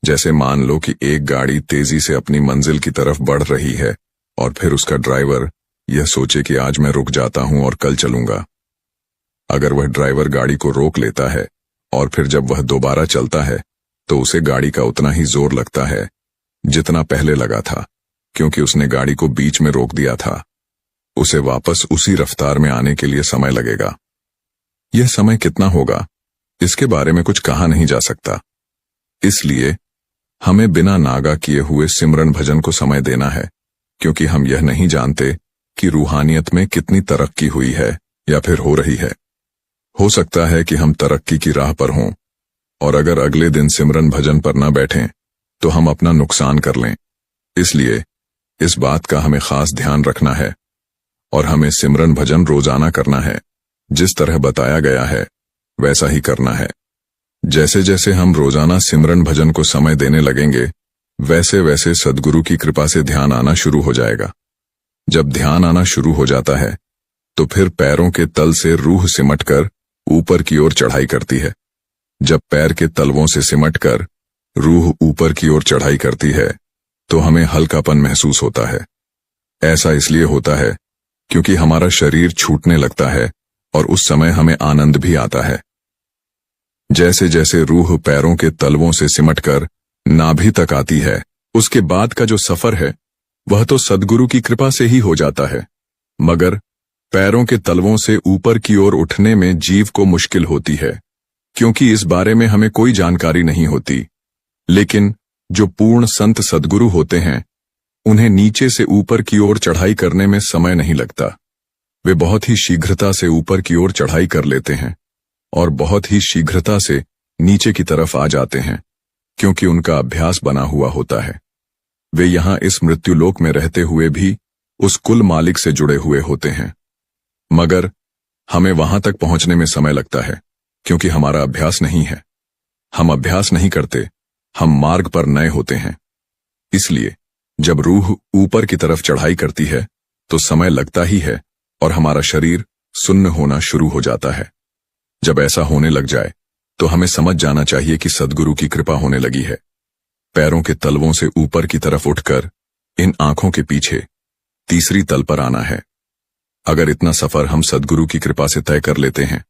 जैसे मान लो कि एक गाड़ी तेजी से अपनी मंजिल की तरफ बढ़ रही है और फिर उसका ड्राइवर यह सोचे कि आज मैं रुक जाता हूं और कल चलूंगा। अगर वह ड्राइवर गाड़ी को रोक लेता है और फिर जब वह दोबारा चलता है तो उसे गाड़ी का उतना ही जोर लगता है जितना पहले लगा था, क्योंकि उसने गाड़ी को बीच में रोक दिया था। उसे वापस उसी रफ्तार में आने के लिए समय लगेगा। यह समय कितना होगा, इसके बारे में कुछ कहा नहीं जा सकता। इसलिए हमें बिना नागा किए हुए सिमरन भजन को समय देना है, क्योंकि हम यह नहीं जानते कि रूहानियत में कितनी तरक्की हुई है या फिर हो रही है। हो सकता है कि हम तरक्की की राह पर हों, और अगर अगले दिन सिमरन भजन पर न बैठें तो हम अपना नुकसान कर लें। इसलिए इस बात का हमें खास ध्यान रखना है और हमें सिमरन भजन रोजाना करना है। जिस तरह बताया गया है वैसा ही करना है। जैसे जैसे हम रोजाना सिमरन भजन को समय देने लगेंगे, वैसे वैसे सद्गुरु की कृपा से ध्यान आना शुरू हो जाएगा। जब ध्यान आना शुरू हो जाता है तो फिर पैरों के तल से रूह सिमटकर ऊपर की ओर चढ़ाई करती है। जब पैर के तलवों से सिमटकर रूह ऊपर की ओर चढ़ाई करती है तो हमें हल्कापन महसूस होता है। ऐसा इसलिए होता है क्योंकि हमारा शरीर छूटने लगता है और उस समय हमें आनंद भी आता है। जैसे जैसे रूह पैरों के तलवों से सिमटकर नाभि तक आती है, उसके बाद का जो सफर है वह तो सद्गुरु की कृपा से ही हो जाता है, मगर पैरों के तलवों से ऊपर की ओर उठने में जीव को मुश्किल होती है, क्योंकि इस बारे में हमें कोई जानकारी नहीं होती। लेकिन जो पूर्ण संत सद्गुरु होते हैं, उन्हें नीचे से ऊपर की ओर चढ़ाई करने में समय नहीं लगता। वे बहुत ही शीघ्रता से ऊपर की ओर चढ़ाई कर लेते हैं और बहुत ही शीघ्रता से नीचे की तरफ आ जाते हैं, क्योंकि उनका अभ्यास बना हुआ होता है। वे यहां इस मृत्युलोक में रहते हुए भी उस कुल मालिक से जुड़े हुए होते हैं, मगर हमें वहां तक पहुंचने में समय लगता है क्योंकि हमारा अभ्यास नहीं है। हम अभ्यास नहीं करते, हम मार्ग पर नए होते हैं। इसलिए जब रूह ऊपर की तरफ चढ़ाई करती है तो समय लगता ही है और हमारा शरीर सुन्न होना शुरू हो जाता है। जब ऐसा होने लग जाए तो हमें समझ जाना चाहिए कि सद्गुरु की कृपा होने लगी है। पैरों के तलवों से ऊपर की तरफ उठकर इन आंखों के पीछे तीसरी तल पर आना है। अगर इतना सफर हम सद्गुरु की कृपा से तय कर लेते हैं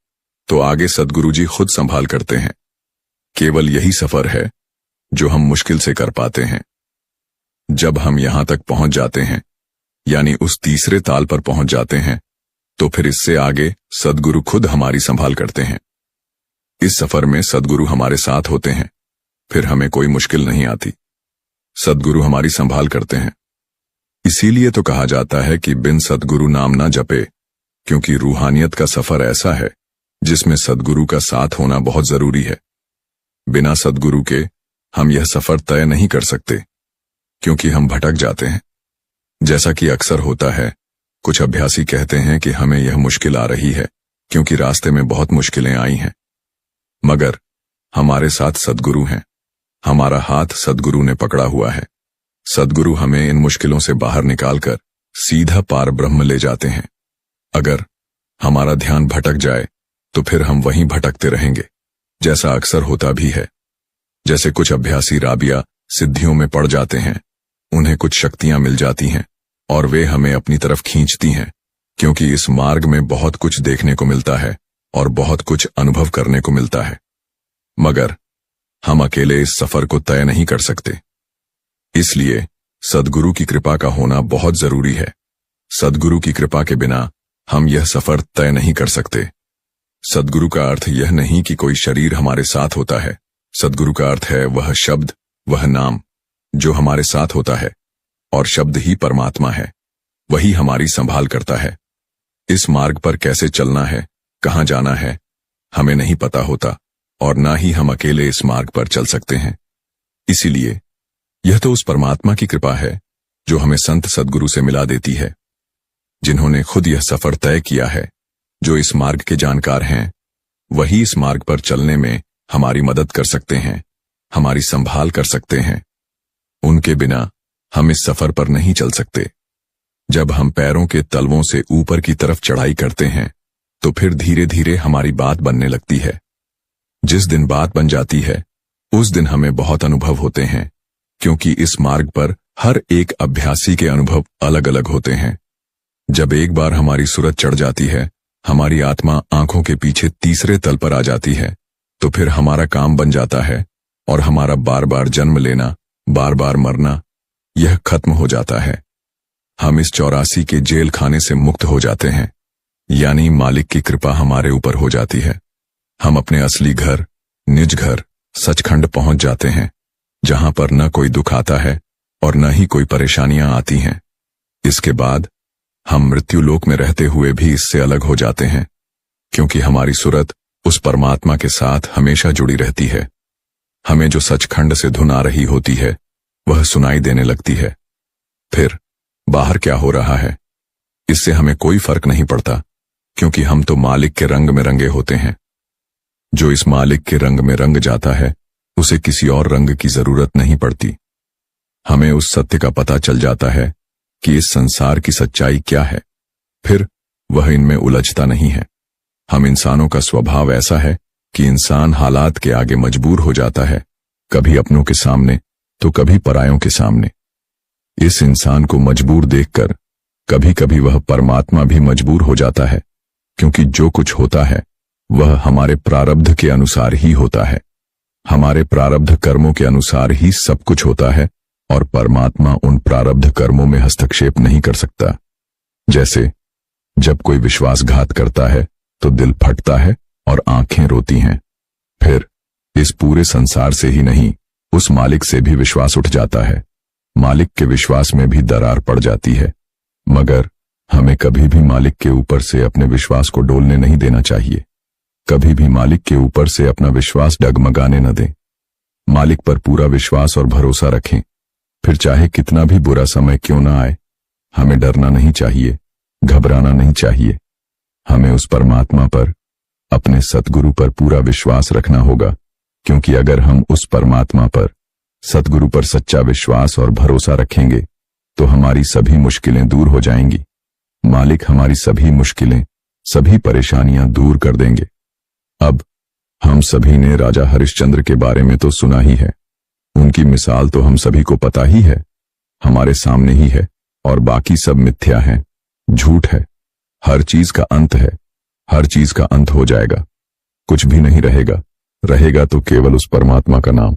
तो आगे सद्गुरु जी खुद संभाल करते हैं। केवल यही सफर है जो हम मुश्किल से कर पाते हैं। जब हम यहां तक पहुंच जाते हैं, यानी उस तीसरे ताल पर पहुंच जाते हैं, तो फिर इससे आगे सद्गुरु खुद हमारी संभाल करते हैं। इस सफर में सद्गुरु हमारे साथ होते हैं, फिर हमें कोई मुश्किल नहीं आती। सद्गुरु हमारी संभाल करते हैं। इसीलिए तो कहा जाता है कि बिन सद्गुरु नाम ना जपे, क्योंकि रूहानियत का सफर ऐसा है जिसमें सद्गुरु का साथ होना बहुत जरूरी है। बिना सद्गुरु के हम यह सफर तय नहीं कर सकते, क्योंकि हम भटक जाते हैं। जैसा कि अक्सर होता है, कुछ अभ्यासी कहते हैं कि हमें यह मुश्किल आ रही है क्योंकि रास्ते में बहुत मुश्किलें आई हैं, मगर हमारे साथ सद्गुरु हैं। हमारा हाथ सद्गुरु ने पकड़ा हुआ है। सद्गुरु हमें इन मुश्किलों से बाहर निकालकर सीधा पार ब्रह्म ले जाते हैं। अगर हमारा ध्यान भटक जाए तो फिर हम वहीं भटकते रहेंगे, जैसा अक्सर होता भी है। जैसे कुछ अभ्यासी राबिया सिद्धियों में पड़ जाते हैं, उन्हें कुछ शक्तियां मिल जाती हैं और वे हमें अपनी तरफ खींचती हैं, क्योंकि इस मार्ग में बहुत कुछ देखने को मिलता है और बहुत कुछ अनुभव करने को मिलता है, मगर हम अकेले इस सफर को तय नहीं कर सकते। इसलिए सद्गुरु की कृपा का होना बहुत जरूरी है। सद्गुरु की कृपा के बिना हम यह सफर तय नहीं कर सकते। सद्गुरु का अर्थ यह नहीं कि कोई शरीर हमारे साथ होता है। सद्गुरु का अर्थ है वह शब्द, वह नाम जो हमारे साथ होता है, और शब्द ही परमात्मा है। वही हमारी संभाल करता है। इस मार्ग पर कैसे चलना है, कहां जाना है, हमें नहीं पता होता और ना ही हम अकेले इस मार्ग पर चल सकते हैं। इसीलिए यह तो उस परमात्मा की कृपा है जो हमें संत सद्गुरु से मिला देती है, जिन्होंने खुद यह सफर तय किया है जो इस मार्ग के जानकार हैं वही इस मार्ग पर चलने में हमारी मदद कर सकते हैं, हमारी संभाल कर सकते हैं। उनके बिना हम इस सफर पर नहीं चल सकते। जब हम पैरों के तलवों से ऊपर की तरफ चढ़ाई करते हैं तो फिर धीरे धीरे हमारी बात बनने लगती है। जिस दिन बात बन जाती है उस दिन हमें बहुत अनुभव होते हैं, क्योंकि इस मार्ग पर हर एक अभ्यासी के अनुभव अलग अलग होते हैं। जब एक बार हमारी सूरत चढ़ जाती है, हमारी आत्मा आंखों के पीछे तीसरे तल पर आ जाती है, तो फिर हमारा काम बन जाता है और हमारा बार बार जन्म लेना, बार बार मरना, यह खत्म हो जाता है। हम इस 84 के जेल खाने से मुक्त हो जाते हैं, यानी मालिक की कृपा हमारे ऊपर हो जाती है। हम अपने असली घर, निज घर, सचखंड पहुंच जाते हैं, जहां पर न कोई दुख आता है और न ही कोई परेशानियां आती हैं। इसके बाद हम मृत्यु लोक में रहते हुए भी इससे अलग हो जाते हैं, क्योंकि हमारी सूरत उस परमात्मा के साथ हमेशा जुड़ी रहती है। हमें जो सचखंड से धुन आ रही होती है वह सुनाई देने लगती है। फिर बाहर क्या हो रहा है इससे हमें कोई फर्क नहीं पड़ता, क्योंकि हम तो मालिक के रंग में रंगे होते हैं। जो इस मालिक के रंग में रंग जाता है उसे किसी और रंग की जरूरत नहीं पड़ती। हमें उस सत्य का पता चल जाता है कि इस संसार की सच्चाई क्या है, फिर वह इनमें उलझता नहीं है। हम इंसानों का स्वभाव ऐसा है कि इंसान हालात के आगे मजबूर हो जाता है, कभी अपनों के सामने तो कभी परायों के सामने। इस इंसान को मजबूर देखकर कभी कभी वह परमात्मा भी मजबूर हो जाता है, क्योंकि जो कुछ होता है वह हमारे प्रारब्ध के अनुसार ही होता है। हमारे प्रारब्ध कर्मों के अनुसार ही सब कुछ होता है और परमात्मा उन प्रारब्ध कर्मों में हस्तक्षेप नहीं कर सकता। जैसे जब कोई विश्वासघात करता है तो दिल फटता है और आंखें रोती हैं। फिर इस पूरे संसार से ही नहीं, उस मालिक से भी विश्वास उठ जाता है। मालिक के विश्वास में भी दरार पड़ जाती है, मगर हमें कभी भी मालिक के ऊपर से अपने विश्वास को डोलने नहीं देना चाहिए। कभी भी मालिक के ऊपर से अपना विश्वास डगमगाने न दें। मालिक पर पूरा विश्वास और भरोसा रखें, फिर चाहे कितना भी बुरा समय क्यों ना आए, हमें डरना नहीं चाहिए, घबराना नहीं चाहिए। हमें उस परमात्मा पर, अपने सतगुरु पर पूरा विश्वास रखना होगा, क्योंकि अगर हम उस परमात्मा पर, सतगुरु पर सच्चा विश्वास और भरोसा रखेंगे तो हमारी सभी मुश्किलें दूर हो जाएंगी। मालिक हमारी सभी मुश्किलें, सभी परेशानियां दूर कर देंगे। अब हम सभी ने राजा हरिश्चंद्र के बारे में तो सुना ही है। उनकी मिसाल तो हम सभी को पता ही है, हमारे सामने ही है, और बाकी सब मिथ्या है, झूठ है। हर चीज का अंत है, हर चीज का अंत हो जाएगा, कुछ भी नहीं रहेगा। रहेगा तो केवल उस परमात्मा का नाम।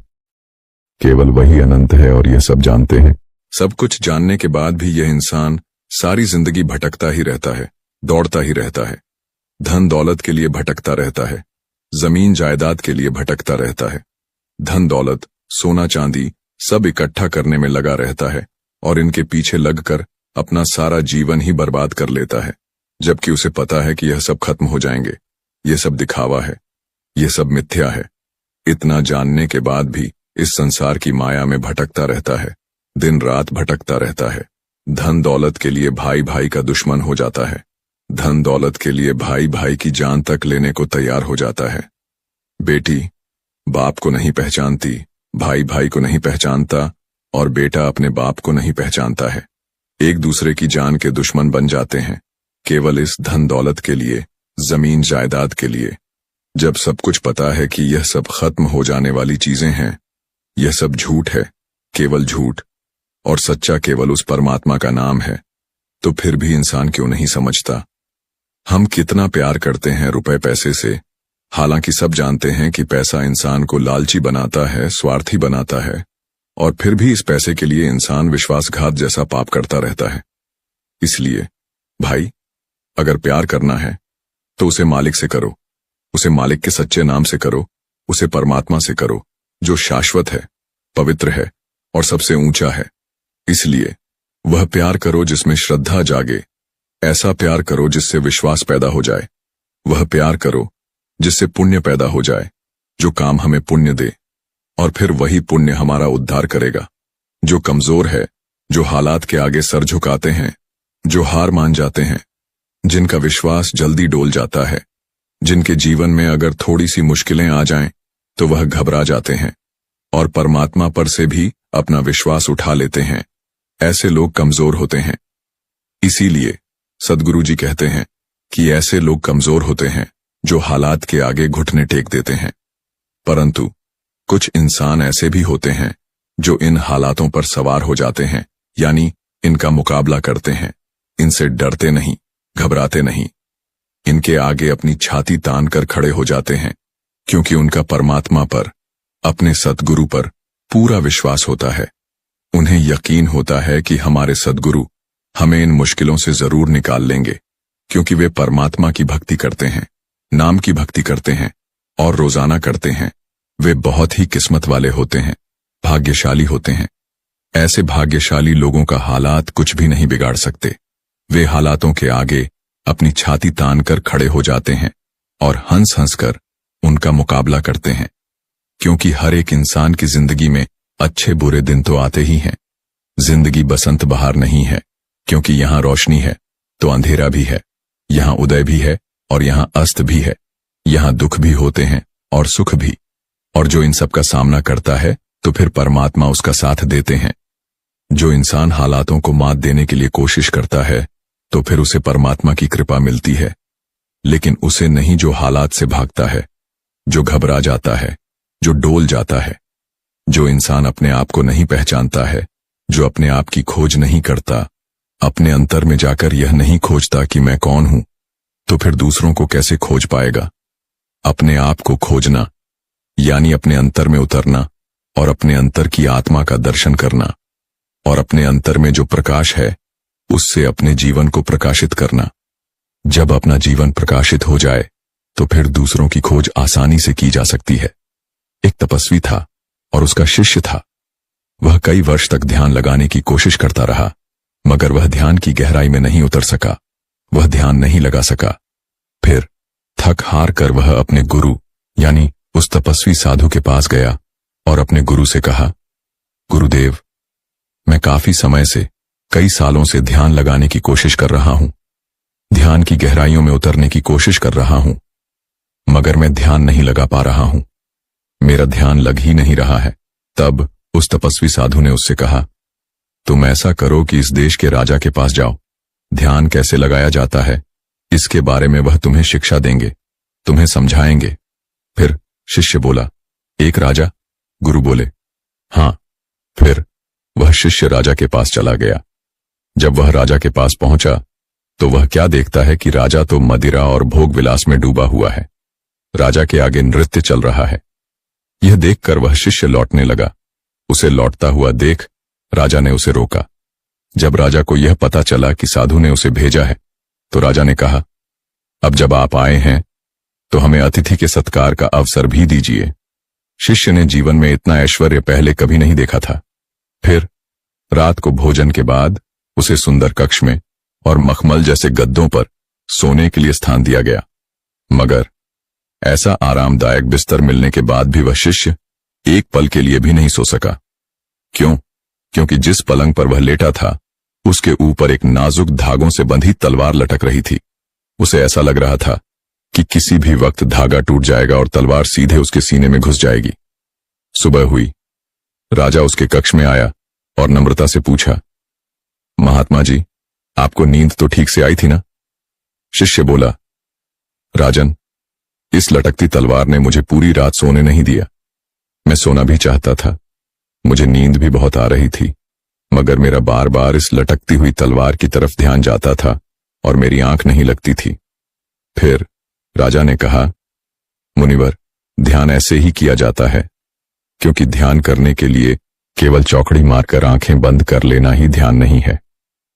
केवल वही अनंत है और यह सब जानते हैं। सब कुछ जानने के बाद भी यह इंसान सारी जिंदगी भटकता ही रहता है, दौड़ता ही रहता है। धन दौलत के लिए भटकता रहता है, जमीन जायदाद के लिए भटकता रहता है। धन दौलत, सोना चांदी सब इकट्ठा करने में लगा रहता है और इनके पीछे लगकर अपना सारा जीवन ही बर्बाद कर लेता है, जबकि उसे पता है कि यह सब खत्म हो जाएंगे। यह सब दिखावा है, यह सब मिथ्या है। इतना जानने के बाद भी इस संसार की माया में भटकता रहता है, दिन रात भटकता रहता है। धन दौलत के लिए भाई भाई का दुश्मन हो जाता है। धन दौलत के लिए भाई भाई की जान तक लेने को तैयार हो जाता है। बेटी बाप को नहीं पहचानती, भाई भाई को नहीं पहचानता और बेटा अपने बाप को नहीं पहचानता है। एक दूसरे की जान के दुश्मन बन जाते हैं, केवल इस धन दौलत के लिए, जमीन जायदाद के लिए। जब सब कुछ पता है कि यह सब खत्म हो जाने वाली चीजें हैं, यह सब झूठ है, केवल झूठ, और सच्चा केवल उस परमात्मा का नाम है, तो फिर भी इंसान क्यों नहीं समझता। हम कितना प्यार करते हैं रुपए पैसे से, हालांकि सब जानते हैं कि पैसा इंसान को लालची बनाता है, स्वार्थी बनाता है, और फिर भी इस पैसे के लिए इंसान विश्वासघात जैसा पाप करता रहता है। इसलिए भाई, अगर प्यार करना है तो उसे मालिक से करो, उसे मालिक के सच्चे नाम से करो, उसे परमात्मा से करो, जो शाश्वत है, पवित्र है और सबसे ऊंचा है। इसलिए वह प्यार करो जिसमें श्रद्धा जागे, ऐसा प्यार करो जिससे विश्वास पैदा हो जाए। वह प्यार करो जिससे पुण्य पैदा हो जाए, जो काम हमें पुण्य दे, और फिर वही पुण्य हमारा उद्धार करेगा। जो कमजोर है, जो हालात के आगे सर झुकाते हैं, जो हार मान जाते हैं, जिनका विश्वास जल्दी डोल जाता है, जिनके जीवन में अगर थोड़ी सी मुश्किलें आ जाएं तो वह घबरा जाते हैं और परमात्मा पर से भी अपना विश्वास उठा लेते हैं। ऐसे लोग कमजोर होते हैं। इसीलिए सद्गुरु जी कहते हैं कि ऐसे लोग कमजोर होते हैं जो हालात के आगे घुटने टेक देते हैं। परंतु कुछ इंसान ऐसे भी होते हैं जो इन हालातों पर सवार हो जाते हैं, यानी इनका मुकाबला करते हैं, इनसे डरते नहीं, घबराते नहीं, इनके आगे अपनी छाती तान कर खड़े हो जाते हैं, क्योंकि उनका परमात्मा पर, अपने सद्गुरु पर पूरा विश्वास होता है। उन्हें यकीन होता है कि हमारे सद्गुरु हमें इन मुश्किलों से जरूर निकाल लेंगे, क्योंकि वे परमात्मा की भक्ति करते हैं, नाम की भक्ति करते हैं और रोजाना करते हैं। वे बहुत ही किस्मत वाले होते हैं, भाग्यशाली होते हैं। ऐसे भाग्यशाली लोगों का हालात कुछ भी नहीं बिगाड़ सकते। वे हालातों के आगे अपनी छाती तान कर खड़े हो जाते हैं और हंस हंस कर उनका मुकाबला करते हैं, क्योंकि हर एक इंसान की जिंदगी में अच्छे बुरे दिन तो आते ही हैं। जिंदगी बसंत बहार नहीं है, क्योंकि यहाँ रोशनी है तो अंधेरा भी है, यहाँ उदय भी है और यहाँ अस्त भी है, यहाँ दुख भी होते हैं और सुख भी। और जो इन सब का सामना करता है तो फिर परमात्मा उसका साथ देते हैं। जो इंसान हालातों को मात देने के लिए कोशिश करता है तो फिर उसे परमात्मा की कृपा मिलती है, लेकिन उसे नहीं जो हालात से भागता है, जो घबरा जाता है, जो डोल जाता है। जो इंसान अपने आप को नहीं पहचानता है, जो अपने आप की खोज नहीं करता, अपने अंतर में जाकर यह नहीं खोजता कि मैं कौन हूं, तो फिर दूसरों को कैसे खोज पाएगा। अपने आप को खोजना यानी अपने अंतर में उतरना और अपने अंतर की आत्मा का दर्शन करना और अपने अंतर में जो प्रकाश है उससे अपने जीवन को प्रकाशित करना। जब अपना जीवन प्रकाशित हो जाए तो फिर दूसरों की खोज आसानी से की जा सकती है। एक तपस्वी था और उसका शिष्य था। वह कई वर्ष तक ध्यान लगाने की कोशिश करता रहा, मगर वह ध्यान की गहराई में नहीं उतर सका, वह ध्यान नहीं लगा सका। फिर थक हार कर वह अपने गुरु यानी उस तपस्वी साधु के पास गया और अपने गुरु से कहा, गुरुदेव, मैं काफी समय से, कई सालों से ध्यान लगाने की कोशिश कर रहा हूं, ध्यान की गहराइयों में उतरने की कोशिश कर रहा हूं, मगर मैं ध्यान नहीं लगा पा रहा हूं, मेरा ध्यान लग ही नहीं रहा है। तब उस तपस्वी साधु ने उससे कहा, तुम ऐसा करो कि इस देश के राजा के पास जाओ, ध्यान कैसे लगाया जाता है इसके बारे में वह तुम्हें शिक्षा देंगे, तुम्हें समझाएंगे। फिर शिष्य बोला, एक राजा? गुरु बोले, हां। फिर वह शिष्य राजा के पास चला गया। जब वह राजा के पास पहुंचा तो वह क्या देखता है कि राजा तो मदिरा और भोग विलास में डूबा हुआ है। राजा के आगे नृत्य चल रहा है। यह देखकर वह शिष्य लौटने लगा। उसे लौटता हुआ देख राजा ने उसे रोका। जब राजा को यह पता चला कि साधु ने उसे भेजा है तो राजा ने कहा, अब जब आप आए हैं तो हमें अतिथि के सत्कार का अवसर भी दीजिए। शिष्य ने जीवन में इतना ऐश्वर्य पहले कभी नहीं देखा था। फिर रात को भोजन के बाद उसे सुंदर कक्ष में और मखमल जैसे गद्दों पर सोने के लिए स्थान दिया गया, मगर ऐसा आरामदायक बिस्तर मिलने के बाद भी वह शिष्य एक पल के लिए भी नहीं सो सका। क्यों? क्योंकि जिस पलंग पर वह लेटा था उसके ऊपर एक नाजुक धागों से बंधी तलवार लटक रही थी। उसे ऐसा लग रहा था कि किसी भी वक्त धागा टूट जाएगा और तलवार सीधे उसके सीने में घुस जाएगी। सुबह हुई। राजा उसके कक्ष में आया और नम्रता से पूछा, महात्मा जी, आपको नींद तो ठीक से आई थी ना? शिष्य बोला, राजन, इस लटकती तलवार ने मुझे पूरी रात सोने नहीं दिया। मैं सोना भी चाहता था, मुझे नींद भी बहुत आ रही थी, मगर मेरा बार बार इस लटकती हुई तलवार की तरफ ध्यान जाता था और मेरी आंख नहीं लगती थी। फिर राजा ने कहा, मुनिवर, ध्यान ऐसे ही किया जाता है, क्योंकि ध्यान करने के लिए केवल चौकड़ी मारकर आंखें बंद कर लेना ही ध्यान नहीं है।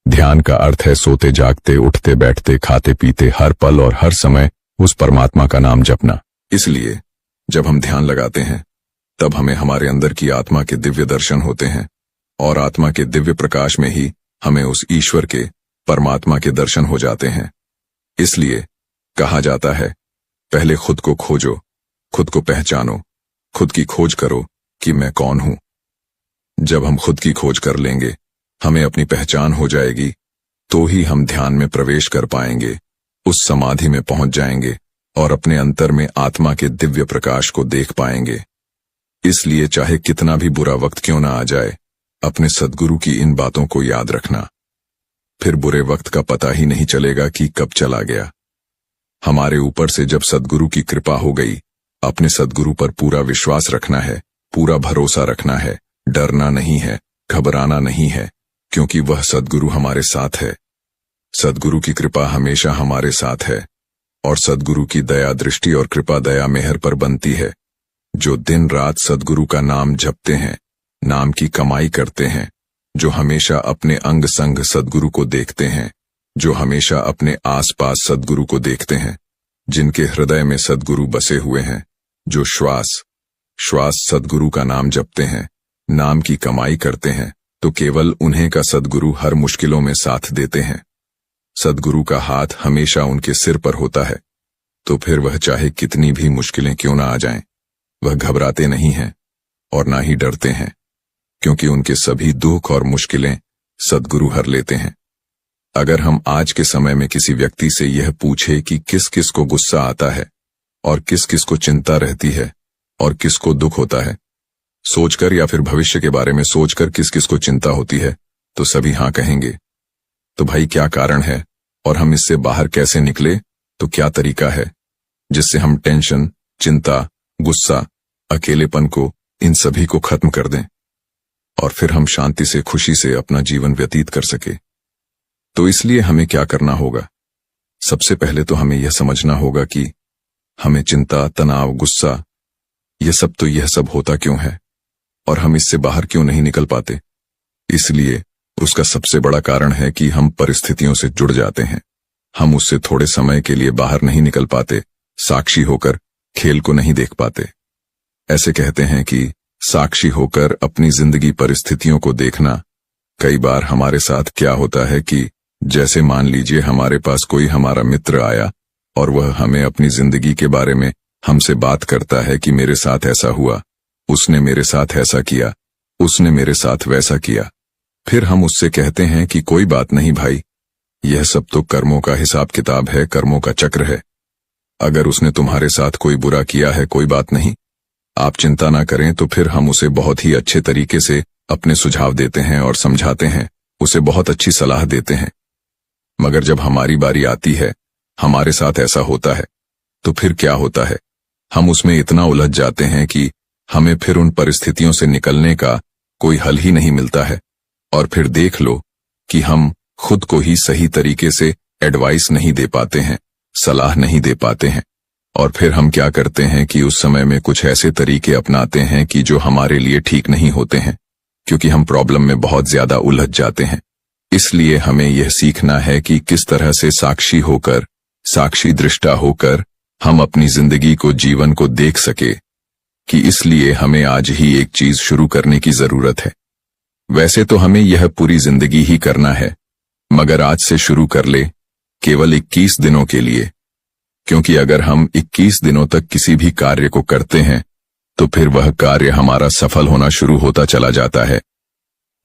ध्यान का अर्थ है सोते जागते, उठते बैठते, खाते पीते, हर पल और हर समय उस परमात्मा का नाम जपना। इसलिए जब हम ध्यान लगाते हैं तब हमें हमारे अंदर की आत्मा के दिव्य दर्शन होते हैं और आत्मा के दिव्य प्रकाश में ही हमें उस ईश्वर के, परमात्मा के दर्शन हो जाते हैं। इसलिए कहा जाता है, पहले खुद को खोजो, खुद को पहचानो, खुद की खोज करो कि मैं कौन हूं। जब हम खुद की खोज कर लेंगे, हमें अपनी पहचान हो जाएगी, तो ही हम ध्यान में प्रवेश कर पाएंगे उस समाधि में पहुंच जाएंगे और अपने अंतर में आत्मा के दिव्य प्रकाश को देख पाएंगे। इसलिए चाहे कितना भी बुरा वक्त क्यों ना आ जाए, अपने सद्गुरु की इन बातों को याद रखना। फिर बुरे वक्त का पता ही नहीं चलेगा कि कब चला गया। हमारे ऊपर से जब सद्गुरु की कृपा हो गई, अपने सद्गुरु पर पूरा विश्वास रखना है, पूरा भरोसा रखना है, डरना नहीं है, घबराना नहीं है, क्योंकि वह सद्गुरु हमारे साथ है। सद्गुरु की कृपा हमेशा हमारे साथ है और सद्गुरु की दया दृष्टि और कृपा दया मेहर पर बनती है। जो दिन रात सद्गुरु का नाम जपते हैं, नाम की कमाई करते हैं, जो हमेशा अपने अंग संग सद्गुरु को देखते हैं, जो हमेशा अपने आसपास सद्गुरु को देखते हैं, जिनके हृदय में सद्गुरु बसे हुए हैं, जो श्वास श्वास सद्गुरु का नाम जपते हैं, नाम की कमाई करते हैं, तो केवल उन्हें का सद्गुरु हर मुश्किलों में साथ देते हैं। सद्गुरु का हाथ हमेशा उनके सिर पर होता है, तो फिर वह चाहे कितनी भी मुश्किलें क्यों ना आ जाएं, वह घबराते नहीं हैं और ना ही डरते हैं, क्योंकि उनके सभी दुख और मुश्किलें सद्गुरु हर लेते हैं। अगर हम आज के समय में किसी व्यक्ति से यह पूछे कि किस किस को गुस्सा आता है और किस किस को चिंता रहती है और किसको दुख होता है, सोचकर या फिर भविष्य के बारे में सोचकर किस किस को चिंता होती है, तो सभी हाँ कहेंगे। तो भाई क्या कारण है और हम इससे बाहर कैसे निकले, तो क्या तरीका है जिससे हम टेंशन, चिंता, गुस्सा, अकेलेपन को, इन सभी को खत्म कर दें और फिर हम शांति से खुशी से अपना जीवन व्यतीत कर सके। तो इसलिए हमें क्या करना होगा? सबसे पहले तो हमें यह समझना होगा कि हमें चिंता, तनाव, गुस्सा, यह सब होता क्यों है और हम इससे बाहर क्यों नहीं निकल पाते। इसलिए उसका सबसे बड़ा कारण है कि हम परिस्थितियों से जुड़ जाते हैं। हम उससे थोड़े समय के लिए बाहर नहीं निकल पाते, साक्षी होकर खेल को नहीं देख पाते। ऐसे कहते हैं कि साक्षी होकर अपनी जिंदगी परिस्थितियों को देखना। कई बार हमारे साथ क्या होता है कि जैसे मान लीजिए हमारे पास कोई हमारा मित्र आया और वह हमें अपनी जिंदगी के बारे में हमसे बात करता है कि मेरे साथ ऐसा हुआ, उसने मेरे साथ ऐसा किया, उसने मेरे साथ वैसा किया। फिर हम उससे कहते हैं कि कोई बात नहीं भाई, यह सब तो कर्मों का हिसाब किताब है, कर्मों का चक्र है। अगर उसने तुम्हारे साथ कोई बुरा किया है, कोई बात नहीं, आप चिंता ना करें। तो फिर हम उसे बहुत ही अच्छे तरीके से अपने सुझाव देते हैं और समझाते हैं, उसे बहुत अच्छी सलाह देते हैं। मगर जब हमारी बारी आती है, हमारे साथ ऐसा होता है, तो फिर क्या होता है? हम उसमें इतना उलझ जाते हैं कि हमें फिर उन परिस्थितियों से निकलने का कोई हल ही नहीं मिलता है। और फिर देख लो कि हम खुद को ही सही तरीके से एडवाइस नहीं दे पाते हैं, सलाह नहीं दे पाते हैं। और फिर हम क्या करते हैं कि उस समय में कुछ ऐसे तरीके अपनाते हैं कि जो हमारे लिए ठीक नहीं होते हैं, क्योंकि हम प्रॉब्लम में बहुत ज्यादा उलझ जाते हैं। इसलिए हमें यह सीखना है कि किस तरह से साक्षी होकर, साक्षी दृष्टा होकर हम अपनी जिंदगी को, जीवन को देख सके। कि इसलिए हमें आज ही एक चीज शुरू करने की जरूरत है। वैसे तो हमें यह पूरी जिंदगी ही करना है, मगर आज से शुरू कर ले, केवल 21 दिनों के लिए। क्योंकि अगर हम 21 दिनों तक किसी भी कार्य को करते हैं, तो फिर वह कार्य हमारा सफल होना शुरू होता चला जाता है।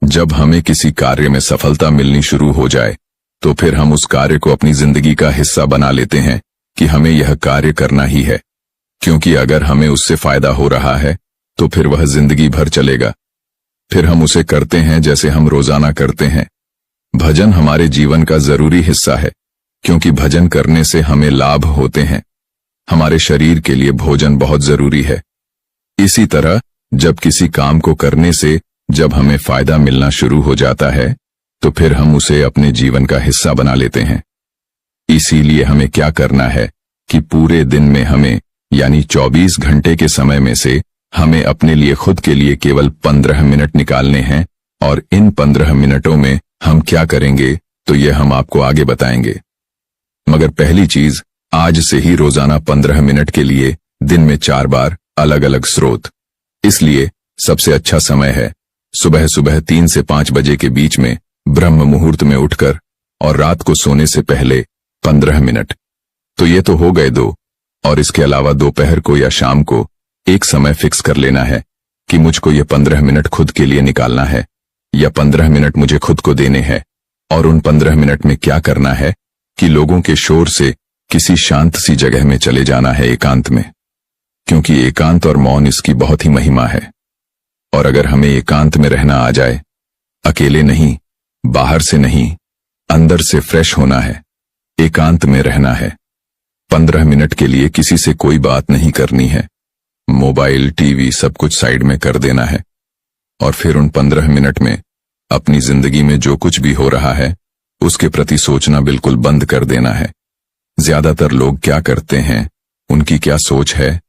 जब हमें किसी कार्य में सफलता मिलनी शुरू हो जाए, तो फिर हम उस कार्य को अपनी जिंदगी का हिस्सा बना लेते हैं कि हमें यह कार्य करना ही है। क्योंकि अगर हमें उससे फायदा हो रहा है, तो फिर वह जिंदगी भर चलेगा। फिर हम उसे करते हैं जैसे हम रोजाना करते हैं। भजन हमारे जीवन का जरूरी हिस्सा है, क्योंकि भजन करने से हमें लाभ होते हैं। हमारे शरीर के लिए भोजन बहुत जरूरी है। इसी तरह जब किसी काम को करने से जब हमें फायदा मिलना शुरू हो जाता है, तो फिर हम उसे अपने जीवन का हिस्सा बना लेते हैं। इसीलिए हमें क्या करना है कि पूरे दिन में हमें, यानी 24 घंटे के समय में से हमें अपने लिए, खुद के लिए केवल 15 मिनट निकालने हैं। और इन 15 मिनटों में हम क्या करेंगे, तो यह हम आपको आगे बताएंगे। मगर पहली चीज, आज से ही रोजाना 15 मिनट के लिए दिन में 4 बार अलग अलग स्रोत। इसलिए सबसे अच्छा समय है सुबह सुबह 3 से 5 बजे के बीच में ब्रह्म मुहूर्त में उठकर, और रात को सोने से पहले 15 मिनट। तो ये तो हो गए 2। और इसके अलावा दोपहर को या शाम को एक समय फिक्स कर लेना है कि मुझको ये 15 मिनट खुद के लिए निकालना है, या 15 मिनट मुझे खुद को देने हैं। और उन 15 मिनट में क्या करना है कि लोगों के शोर से किसी शांत सी जगह में चले जाना है, एकांत में, क्योंकि एकांत और मौन इसकी बहुत ही महिमा है। और अगर हमें एकांत में रहना आ जाए, अकेले नहीं, बाहर से नहीं, अंदर से फ्रेश होना है, एकांत में रहना है। 15 मिनट के लिए किसी से कोई बात नहीं करनी है, मोबाइल, टीवी सब कुछ साइड में कर देना है। और फिर उन 15 मिनट में अपनी जिंदगी में जो कुछ भी हो रहा है उसके प्रति सोचना बिल्कुल बंद कर देना है। ज्यादातर लोग क्या करते हैं, उनकी क्या सोच है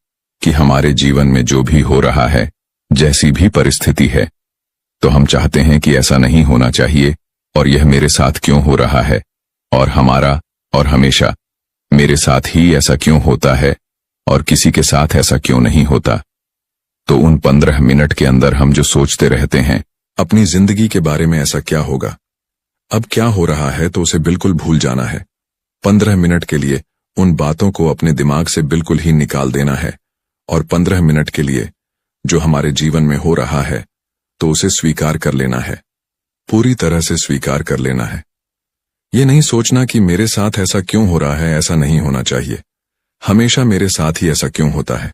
कि हमारे जीवन में जो भी हो रहा है, जैसी भी परिस्थिति है, तो हम चाहते हैं कि ऐसा नहीं होना चाहिए, और यह मेरे साथ क्यों हो रहा है, और हमारा और हमेशा मेरे साथ ही ऐसा क्यों होता है और किसी के साथ ऐसा क्यों नहीं होता। तो उन 15 मिनट के अंदर हम जो सोचते रहते हैं अपनी जिंदगी के बारे में, ऐसा क्या होगा, अब क्या हो रहा है, तो उसे बिल्कुल भूल जाना है। 15 मिनट के लिए उन बातों को अपने दिमाग से बिल्कुल ही निकाल देना है, और 15 मिनट के लिए जो हमारे जीवन में हो रहा है तो उसे स्वीकार कर लेना है, पूरी तरह से स्वीकार कर लेना है। ये नहीं सोचना कि मेरे साथ ऐसा क्यों हो रहा है, ऐसा नहीं होना चाहिए, हमेशा मेरे साथ ही ऐसा क्यों होता है।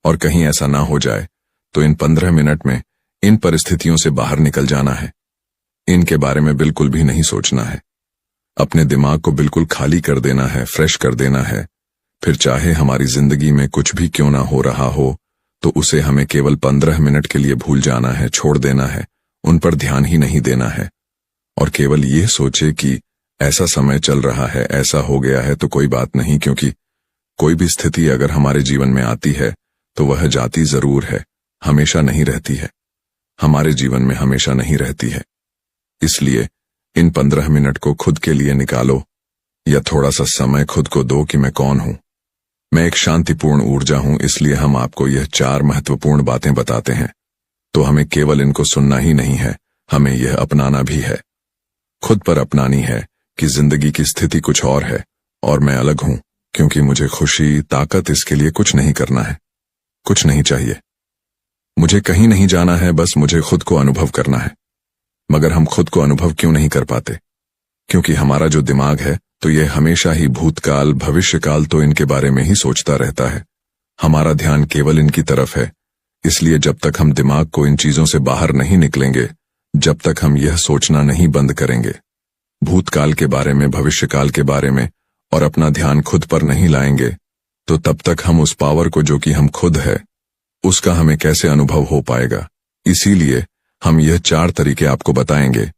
और कहीं ऐसा ना हो जाए तो इन 15 मिनट में इन परिस्थितियों से बाहर निकल जाना है, इनके बारे में बिल्कुल भी नहीं सोचना है, अपने दिमाग को बिल्कुल खाली कर देना है, फ्रेश कर देना है। फिर चाहे हमारी जिंदगी में कुछ भी क्यों ना हो रहा हो, तो उसे हमें केवल 15 मिनट के लिए भूल जाना है, छोड़ देना है, उन पर ध्यान ही नहीं देना है। और केवल ये सोचे कि ऐसा समय चल रहा है, ऐसा हो गया है तो कोई बात नहीं, क्योंकि कोई भी स्थिति अगर हमारे जीवन में आती है तो वह जाती जरूर है, हमेशा नहीं रहती है, हमारे जीवन में हमेशा नहीं रहती है। इसलिए इन 15 मिनट को खुद के लिए निकालो, या थोड़ा सा समय खुद को दो कि मैं कौन हूं। मैं एक शांतिपूर्ण ऊर्जा हूं, इसलिए हम आपको यह 4 महत्वपूर्ण बातें बताते हैं। तो हमें केवल इनको सुनना ही नहीं है, हमें यह अपनाना भी है, खुद पर अपनानी है कि जिंदगी की स्थिति कुछ और है और मैं अलग हूं, क्योंकि मुझे खुशी, ताकत, इसके लिए कुछ नहीं करना है, कुछ नहीं चाहिए, मुझे कहीं नहीं जाना है, बस मुझे खुद को अनुभव करना है। मगर हम खुद को अनुभव क्यों नहीं कर पाते? क्योंकि हमारा जो दिमाग है तो यह हमेशा ही भूतकाल, भविष्यकाल, तो इनके बारे में ही सोचता रहता है, हमारा ध्यान केवल इनकी तरफ है। इसलिए जब तक हम दिमाग को इन चीजों से बाहर नहीं निकलेंगे, जब तक हम यह सोचना नहीं बंद करेंगे भूतकाल के बारे में, भविष्यकाल के बारे में, और अपना ध्यान खुद पर नहीं लाएंगे, तो तब तक हम उस पावर को जो कि हम खुद है, उसका हमें कैसे अनुभव हो पाएगा। इसीलिए हम यह 4 तरीके आपको बताएंगे।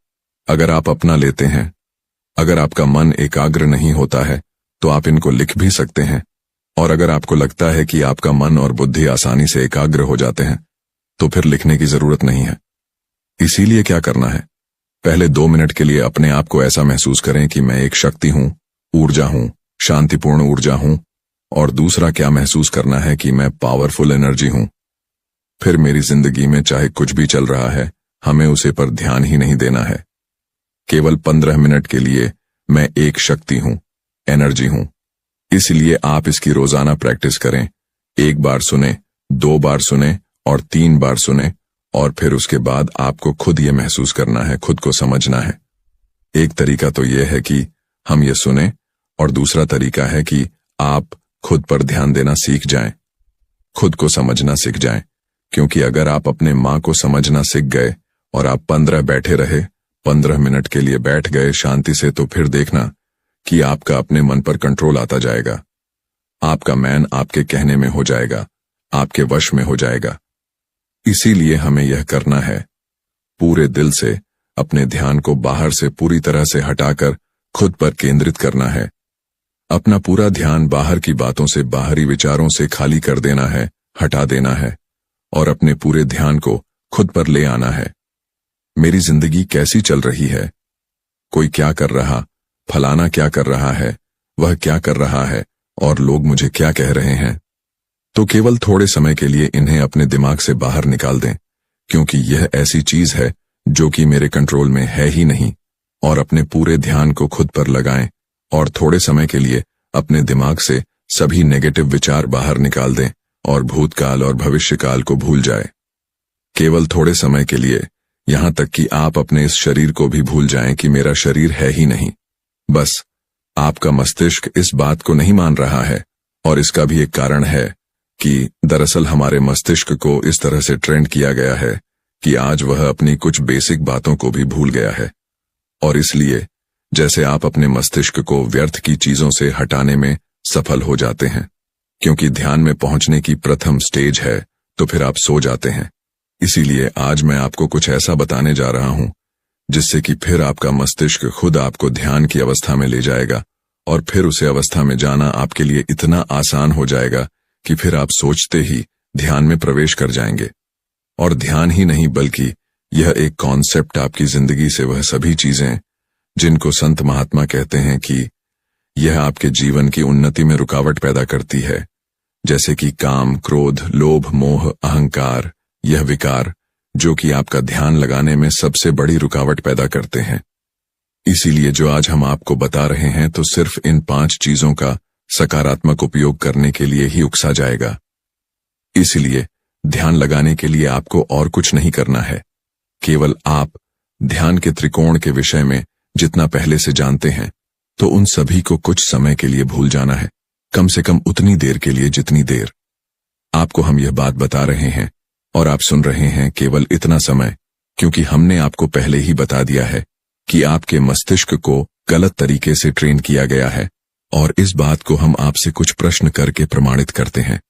अगर आप अपना लेते हैं, अगर आपका मन एकाग्र नहीं होता है तो आप इनको लिख भी सकते हैं, और अगर आपको लगता है कि आपका मन और बुद्धि आसानी से एकाग्र हो जाते हैं तो फिर लिखने की जरूरत नहीं है। इसीलिए क्या करना है, पहले 2 मिनट के लिए अपने आप को ऐसा महसूस करें कि मैं एक शक्ति हूं, ऊर्जा हूं, शांतिपूर्ण ऊर्जा हूं। और दूसरा क्या महसूस करना है कि मैं पावरफुल एनर्जी हूं। फिर मेरी जिंदगी में चाहे कुछ भी चल रहा है, हमें उसे पर ध्यान ही नहीं देना है। केवल 15 मिनट के लिए मैं एक शक्ति हूं, एनर्जी हूं। इसलिए आप इसकी रोजाना प्रैक्टिस करें। 1 बार सुने, 2 बार सुने और 3 बार सुने, और फिर उसके बाद आपको खुद ये महसूस करना है, खुद को समझना है। एक तरीका तो यह है कि हम ये सुने, और दूसरा तरीका है कि आप खुद पर ध्यान देना सीख जाएं, खुद को समझना सीख जाएं। क्योंकि अगर आप अपने माँ को समझना सीख गए और आप 15 मिनट के लिए बैठ गए शांति से, तो फिर देखना कि आपका अपने मन पर कंट्रोल आता जाएगा, आपका मैन आपके कहने में हो जाएगा, आपके वश में हो जाएगा। इसीलिए हमें यह करना है, पूरे दिल से अपने ध्यान को बाहर से पूरी तरह से हटाकर खुद पर केंद्रित करना है। अपना पूरा ध्यान बाहर की बातों से, बाहरी विचारों से खाली कर देना है, हटा देना है, और अपने पूरे ध्यान को खुद पर ले आना है। मेरी जिंदगी कैसी चल रही है, कोई क्या कर रहा, फलाना क्या कर रहा है, वह क्या कर रहा है, और लोग मुझे क्या कह रहे हैं। तो केवल थोड़े समय के लिए इन्हें अपने दिमाग से बाहर निकाल दें, क्योंकि यह ऐसी चीज है जो कि मेरे कंट्रोल में है ही नहीं। और अपने पूरे ध्यान को खुद पर लगाएं और थोड़े समय के लिए अपने दिमाग से सभी नेगेटिव विचार बाहर निकाल दें और भूतकाल और भविष्यकाल को भूल जाए। केवल थोड़े समय के लिए, यहां तक कि आप अपने इस शरीर को भी भूल जाएं कि मेरा शरीर है ही नहीं। बस आपका मस्तिष्क इस बात को नहीं मान रहा है, और इसका भी एक कारण है कि दरअसल हमारे मस्तिष्क को इस तरह से ट्रेंड किया गया है कि आज वह अपनी कुछ बेसिक बातों को भी भूल गया है। और इसलिए जैसे आप अपने मस्तिष्क को व्यर्थ की चीजों से हटाने में सफल हो जाते हैं, क्योंकि ध्यान में पहुंचने की प्रथम स्टेज है, तो फिर आप सो जाते हैं। इसीलिए आज मैं आपको कुछ ऐसा बताने जा रहा हूं जिससे कि फिर आपका मस्तिष्क खुद आपको ध्यान की अवस्था में ले जाएगा, और फिर उसे अवस्था में जाना आपके लिए इतना आसान हो जाएगा कि फिर आप सोचते ही ध्यान में प्रवेश कर जाएंगे। और ध्यान ही नहीं बल्कि यह एक कॉन्सेप्ट आपकी जिंदगी से वह सभी चीजें जिनको संत महात्मा कहते हैं कि यह आपके जीवन की उन्नति में रुकावट पैदा करती है, जैसे कि काम, क्रोध, लोभ, मोह, अहंकार, यह विकार जो कि आपका ध्यान लगाने में सबसे बड़ी रुकावट पैदा करते हैं। इसीलिए जो आज हम आपको बता रहे हैं तो सिर्फ इन 5 चीजों का सकारात्मक उपयोग करने के लिए ही उकसा जाएगा। इसलिए ध्यान लगाने के लिए आपको और कुछ नहीं करना है, केवल आप ध्यान के त्रिकोण के विषय में जितना पहले से जानते हैं तो उन सभी को कुछ समय के लिए भूल जाना है, कम से कम उतनी देर के लिए जितनी देर आपको हम यह बात बता रहे हैं और आप सुन रहे हैं, केवल इतना समय, क्योंकि हमने आपको पहले ही बता दिया है कि आपके मस्तिष्क को गलत तरीके से ट्रेन किया गया है, और इस बात को हम आपसे कुछ प्रश्न करके प्रमाणित करते हैं।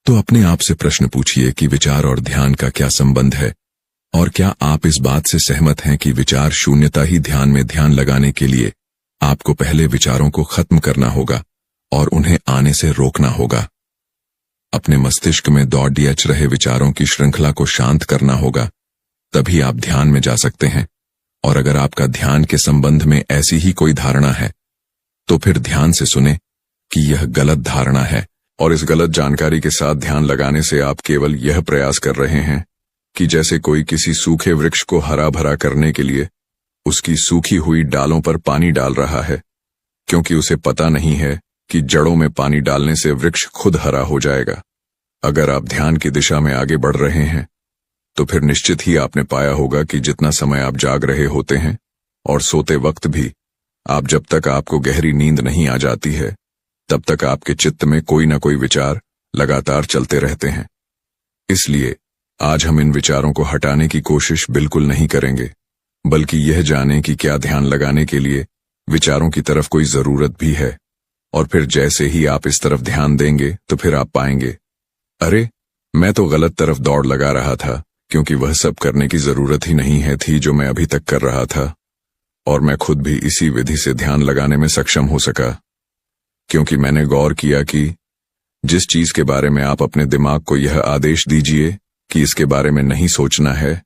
तो अपने आप से प्रश्न पूछिए कि विचार और ध्यान का क्या संबंध है, और क्या आप इस बात से सहमत हैं कि विचार शून्यता ही ध्यान में ध्यान लगाने के लिए आपको पहले विचारों को खत्म करना होगा और उन्हें आने से रोकना होगा। अपने मस्तिष्क में दौड़ रहे विचारों की श्रृंखला को शांत करना होगा, तभी आप ध्यान में जा सकते हैं। और अगर आपका ध्यान के संबंध में ऐसी ही कोई धारणा है तो फिर ध्यान से सुने कि यह गलत धारणा है, और इस गलत जानकारी के साथ ध्यान लगाने से आप केवल यह प्रयास कर रहे हैं कि जैसे कोई किसी सूखे वृक्ष को हरा भरा करने के लिए उसकी सूखी हुई डालों पर पानी डाल रहा है, क्योंकि उसे पता नहीं है कि जड़ों में पानी डालने से वृक्ष खुद हरा हो जाएगा। अगर आप ध्यान की दिशा में आगे बढ़ रहे हैं तो फिर निश्चित ही आपने पाया होगा कि जितना समय आप जाग रहे होते हैं और सोते वक्त भी, आप जब तक आपको गहरी नींद नहीं आ जाती है तब तक आपके चित्त में कोई ना कोई विचार लगातार चलते रहते हैं। इसलिए आज हम इन विचारों को हटाने की कोशिश बिल्कुल नहीं करेंगे, बल्कि यह जानें कि क्या ध्यान लगाने के लिए विचारों की तरफ कोई जरूरत भी है। और फिर जैसे ही आप इस तरफ ध्यान देंगे तो फिर आप पाएंगे, अरे मैं तो गलत तरफ दौड़ लगा रहा था, क्योंकि वह सब करने की जरूरत ही नहीं है थी जो मैं अभी तक कर रहा था, और मैं खुद भी इसी विधि से ध्यान लगाने में सक्षम हो सका, क्योंकि मैंने गौर किया कि जिस चीज के बारे में आप अपने दिमाग को यह आदेश दीजिए कि इसके बारे में नहीं सोचना है,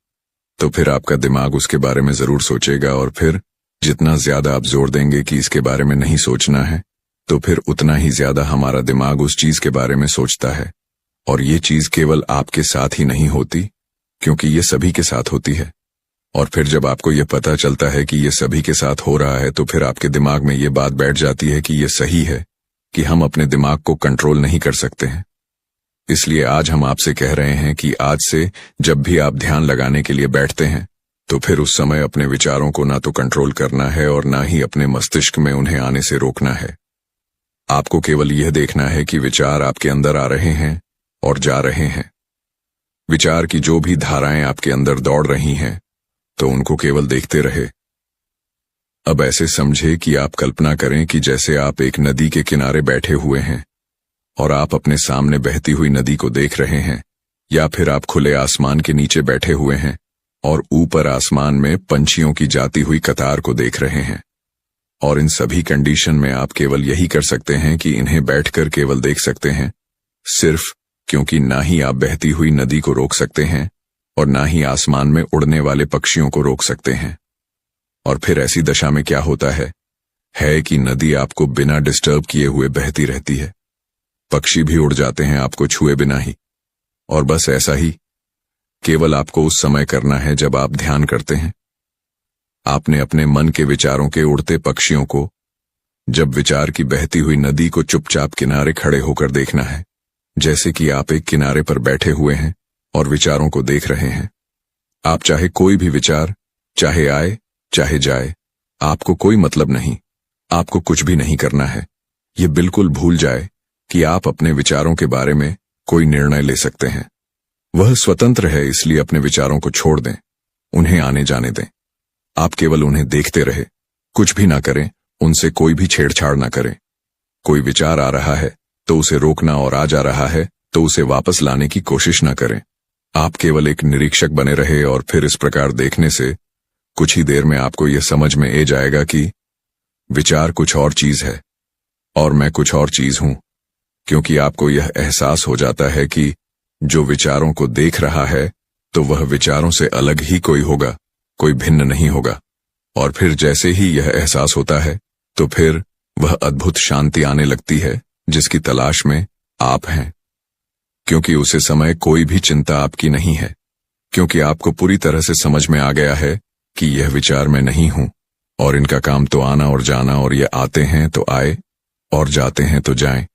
तो फिर आपका दिमाग उसके बारे में जरूर सोचेगा, और फिर जितना ज्यादा आप जोर देंगे कि इसके बारे में नहीं सोचना है, तो फिर उतना ही ज्यादा हमारा दिमाग उस चीज के बारे में सोचता है। और ये चीज केवल आपके साथ ही नहीं होती, क्योंकि ये सभी के साथ होती है। और फिर जब आपको ये पता चलता है कि ये सभी के साथ हो रहा है, तो फिर आपके दिमाग में ये बात बैठ जाती है कि ये सही है कि हम अपने दिमाग को कंट्रोल नहीं कर सकते हैं। इसलिए आज हम आपसे कह रहे हैं कि आज से जब भी आप ध्यान लगाने के लिए बैठते हैं तो फिर उस समय अपने विचारों को ना तो कंट्रोल करना है और ना ही अपने मस्तिष्क में उन्हें आने से रोकना है। आपको केवल यह देखना है कि विचार आपके अंदर आ रहे हैं और जा रहे हैं। विचार की जो भी धाराएं आपके अंदर दौड़ रही हैं तो उनको केवल देखते रहे। अब ऐसे समझे कि आप कल्पना करें कि जैसे आप एक नदी के किनारे बैठे हुए हैं और आप अपने सामने बहती हुई नदी को देख रहे हैं, या फिर आप खुले आसमान के नीचे बैठे हुए हैं और ऊपर आसमान में पंछियों की जाती हुई कतार को देख रहे हैं। और इन सभी कंडीशन में आप केवल यही कर सकते हैं कि इन्हें बैठकर केवल देख सकते हैं, सिर्फ क्योंकि ना ही आप बहती हुई नदी को रोक सकते हैं और ना ही आसमान में उड़ने वाले पक्षियों को रोक सकते हैं। और फिर ऐसी दशा में क्या होता है कि नदी आपको बिना डिस्टर्ब किए हुए बहती रहती है, पक्षी भी उड़ जाते हैं आपको छुए बिना ही। और बस ऐसा ही केवल आपको उस समय करना है जब आप ध्यान करते हैं। आपने अपने मन के विचारों के उड़ते पक्षियों को, जब विचार की बहती हुई नदी को चुपचाप किनारे खड़े होकर देखना है, जैसे कि आप एक किनारे पर बैठे हुए हैं और विचारों को देख रहे हैं। आप चाहे कोई भी विचार चाहे आए चाहे जाए, आपको कोई मतलब नहीं। आपको कुछ भी नहीं करना है। ये बिल्कुल भूल जाए कि आप अपने विचारों के बारे में कोई निर्णय ले सकते हैं। वह स्वतंत्र है, इसलिए अपने विचारों को छोड़ दें, उन्हें आने जाने दें। आप केवल उन्हें देखते रहे, कुछ भी ना करें, उनसे कोई भी छेड़छाड़ ना करें। कोई विचार आ रहा है तो उसे रोकना, और आ जा रहा है तो उसे वापस लाने की कोशिश ना करें। आप केवल एक निरीक्षक बने रहे, और फिर इस प्रकार देखने से कुछ ही देर में आपको यह समझ में आ जाएगा कि विचार कुछ और चीज है और मैं कुछ और चीज हूं, क्योंकि आपको यह एहसास हो जाता है कि जो विचारों को देख रहा है तो वह विचारों से अलग ही कोई होगा, कोई भिन्न नहीं होगा। और फिर जैसे ही यह एहसास होता है तो फिर वह अद्भुत शांति आने लगती है जिसकी तलाश में आप हैं, क्योंकि उसे समय कोई भी चिंता आपकी नहीं है, क्योंकि आपको पूरी तरह से समझ में आ गया है कि यह विचार मैं नहीं हूं, और इनका काम तो आना और जाना, और ये आते हैं तो आए और जाते हैं तो जाएं।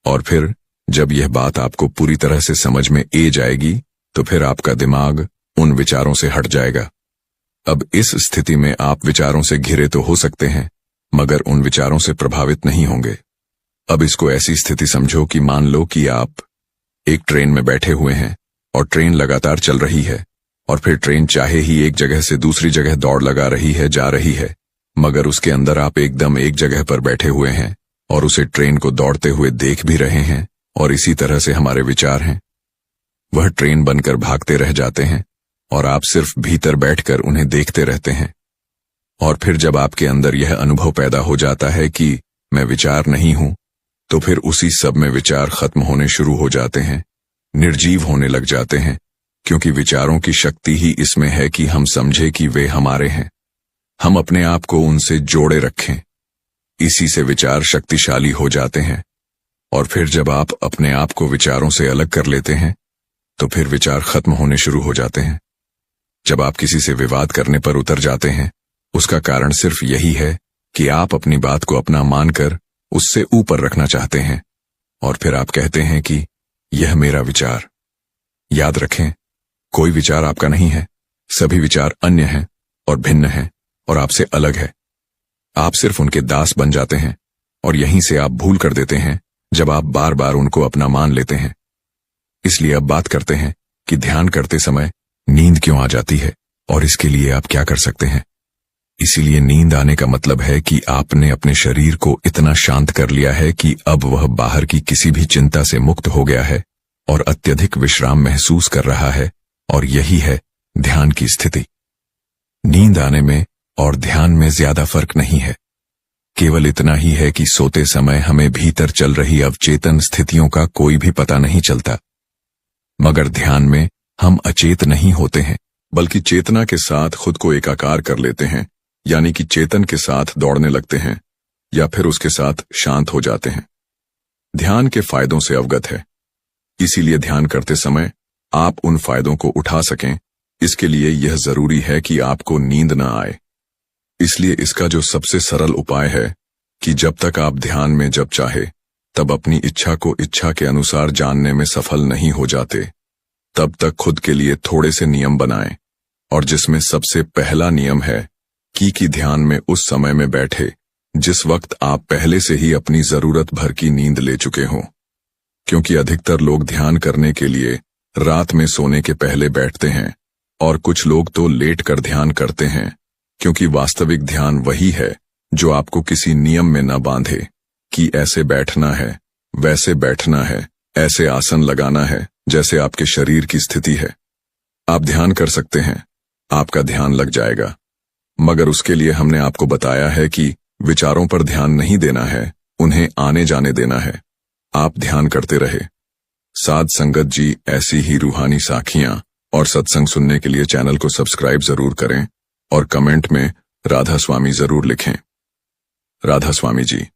और फिर जब यह बात आपको पूरी तरह से समझ में आ जाएगी तो फिर आपका दिमाग उन विचारों से हट जाएगा। अब इस स्थिति में आप विचारों से घिरे तो हो सकते हैं, मगर उन विचारों से प्रभावित नहीं होंगे। अब इसको ऐसी स्थिति समझो कि मान लो कि आप एक ट्रेन में बैठे हुए हैं और ट्रेन लगातार चल रही है, और फिर ट्रेन चाहे ही एक जगह से दूसरी जगह दौड़ लगा रही है, जा रही है, मगर उसके अंदर आप एकदम एक जगह पर बैठे हुए हैं और उसे ट्रेन को दौड़ते हुए देख भी रहे हैं। और इसी तरह से हमारे विचार हैं, वह ट्रेन बनकर भागते रह जाते हैं और आप सिर्फ भीतर बैठकर उन्हें देखते रहते हैं। और फिर जब आपके अंदर यह अनुभव पैदा हो जाता है कि मैं विचार नहीं हूं, तो फिर उसी सब में विचार खत्म होने शुरू हो जाते हैं, निर्जीव होने लग जाते हैं, क्योंकि विचारों की शक्ति ही इसमें है कि हम समझे कि वे हमारे हैं, हम अपने आप को उनसे जोड़े रखें। इसी से विचार शक्तिशाली हो जाते हैं। और फिर जब आप अपने आप को विचारों से अलग कर लेते हैं तो फिर विचार खत्म होने शुरू हो जाते हैं। जब आप किसी से विवाद करने पर उतर जाते हैं, उसका कारण सिर्फ यही है कि आप अपनी बात को अपना मानकर उससे ऊपर रखना चाहते हैं, और फिर आप कहते हैं कि यह मेरा विचार। याद रखें, कोई विचार आपका नहीं है, सभी विचार अन्य हैं और भिन्न हैं और आपसे अलग है। आप सिर्फ उनके दास बन जाते हैं, और यहीं से आप भूल कर देते हैं जब आप बार बार उनको अपना मान लेते हैं। इसलिए अब बात करते हैं कि ध्यान करते समय नींद क्यों आ जाती है और इसके लिए आप क्या कर सकते हैं। इसीलिए नींद आने का मतलब है कि आपने अपने शरीर को इतना शांत कर लिया है कि अब वह बाहर की किसी भी चिंता से मुक्त हो गया है और अत्यधिक विश्राम महसूस कर रहा है, और यही है ध्यान की स्थिति। नींद आने में और ध्यान में ज्यादा फर्क नहीं है, केवल इतना ही है कि सोते समय हमें भीतर चल रही अवचेतन स्थितियों का कोई भी पता नहीं चलता, मगर ध्यान में हम अचेत नहीं होते हैं, बल्कि चेतना के साथ खुद को एकाकार कर लेते हैं, यानी कि चेतन के साथ दौड़ने लगते हैं या फिर उसके साथ शांत हो जाते हैं। ध्यान के फायदों से अवगत है, इसीलिए ध्यान करते समय आप उन फायदों को उठा सकें, इसके लिए यह जरूरी है कि आपको नींद न आए। इसलिए इसका जो सबसे सरल उपाय है कि जब तक आप ध्यान में जब चाहे तब अपनी इच्छा को इच्छा के अनुसार जानने में सफल नहीं हो जाते, तब तक खुद के लिए थोड़े से नियम बनाएं, और जिसमें सबसे पहला नियम है कि ध्यान में उस समय में बैठे जिस वक्त आप पहले से ही अपनी जरूरत भर की नींद ले चुके हों। क्योंकि अधिकतर लोग ध्यान करने के लिए रात में सोने के पहले बैठते हैं, और कुछ लोग तो लेट कर ध्यान करते हैं, क्योंकि वास्तविक ध्यान वही है जो आपको किसी नियम में न बांधे कि ऐसे बैठना है, वैसे बैठना है, ऐसे आसन लगाना है जैसे आपके शरीर की स्थिति है। आप ध्यान कर सकते हैं, आपका ध्यान लग जाएगा, मगर उसके लिए हमने आपको बताया है कि विचारों पर ध्यान नहीं देना है, उन्हें आने जाने देना है। आप ध्यान करते रहे। साध संगत जी, ऐसी ही रूहानी साखियां और सत्संग सुनने के लिए चैनल को सब्सक्राइब जरूर करें और कमेंट में राधा स्वामी जरूर लिखें। राधा स्वामी जी।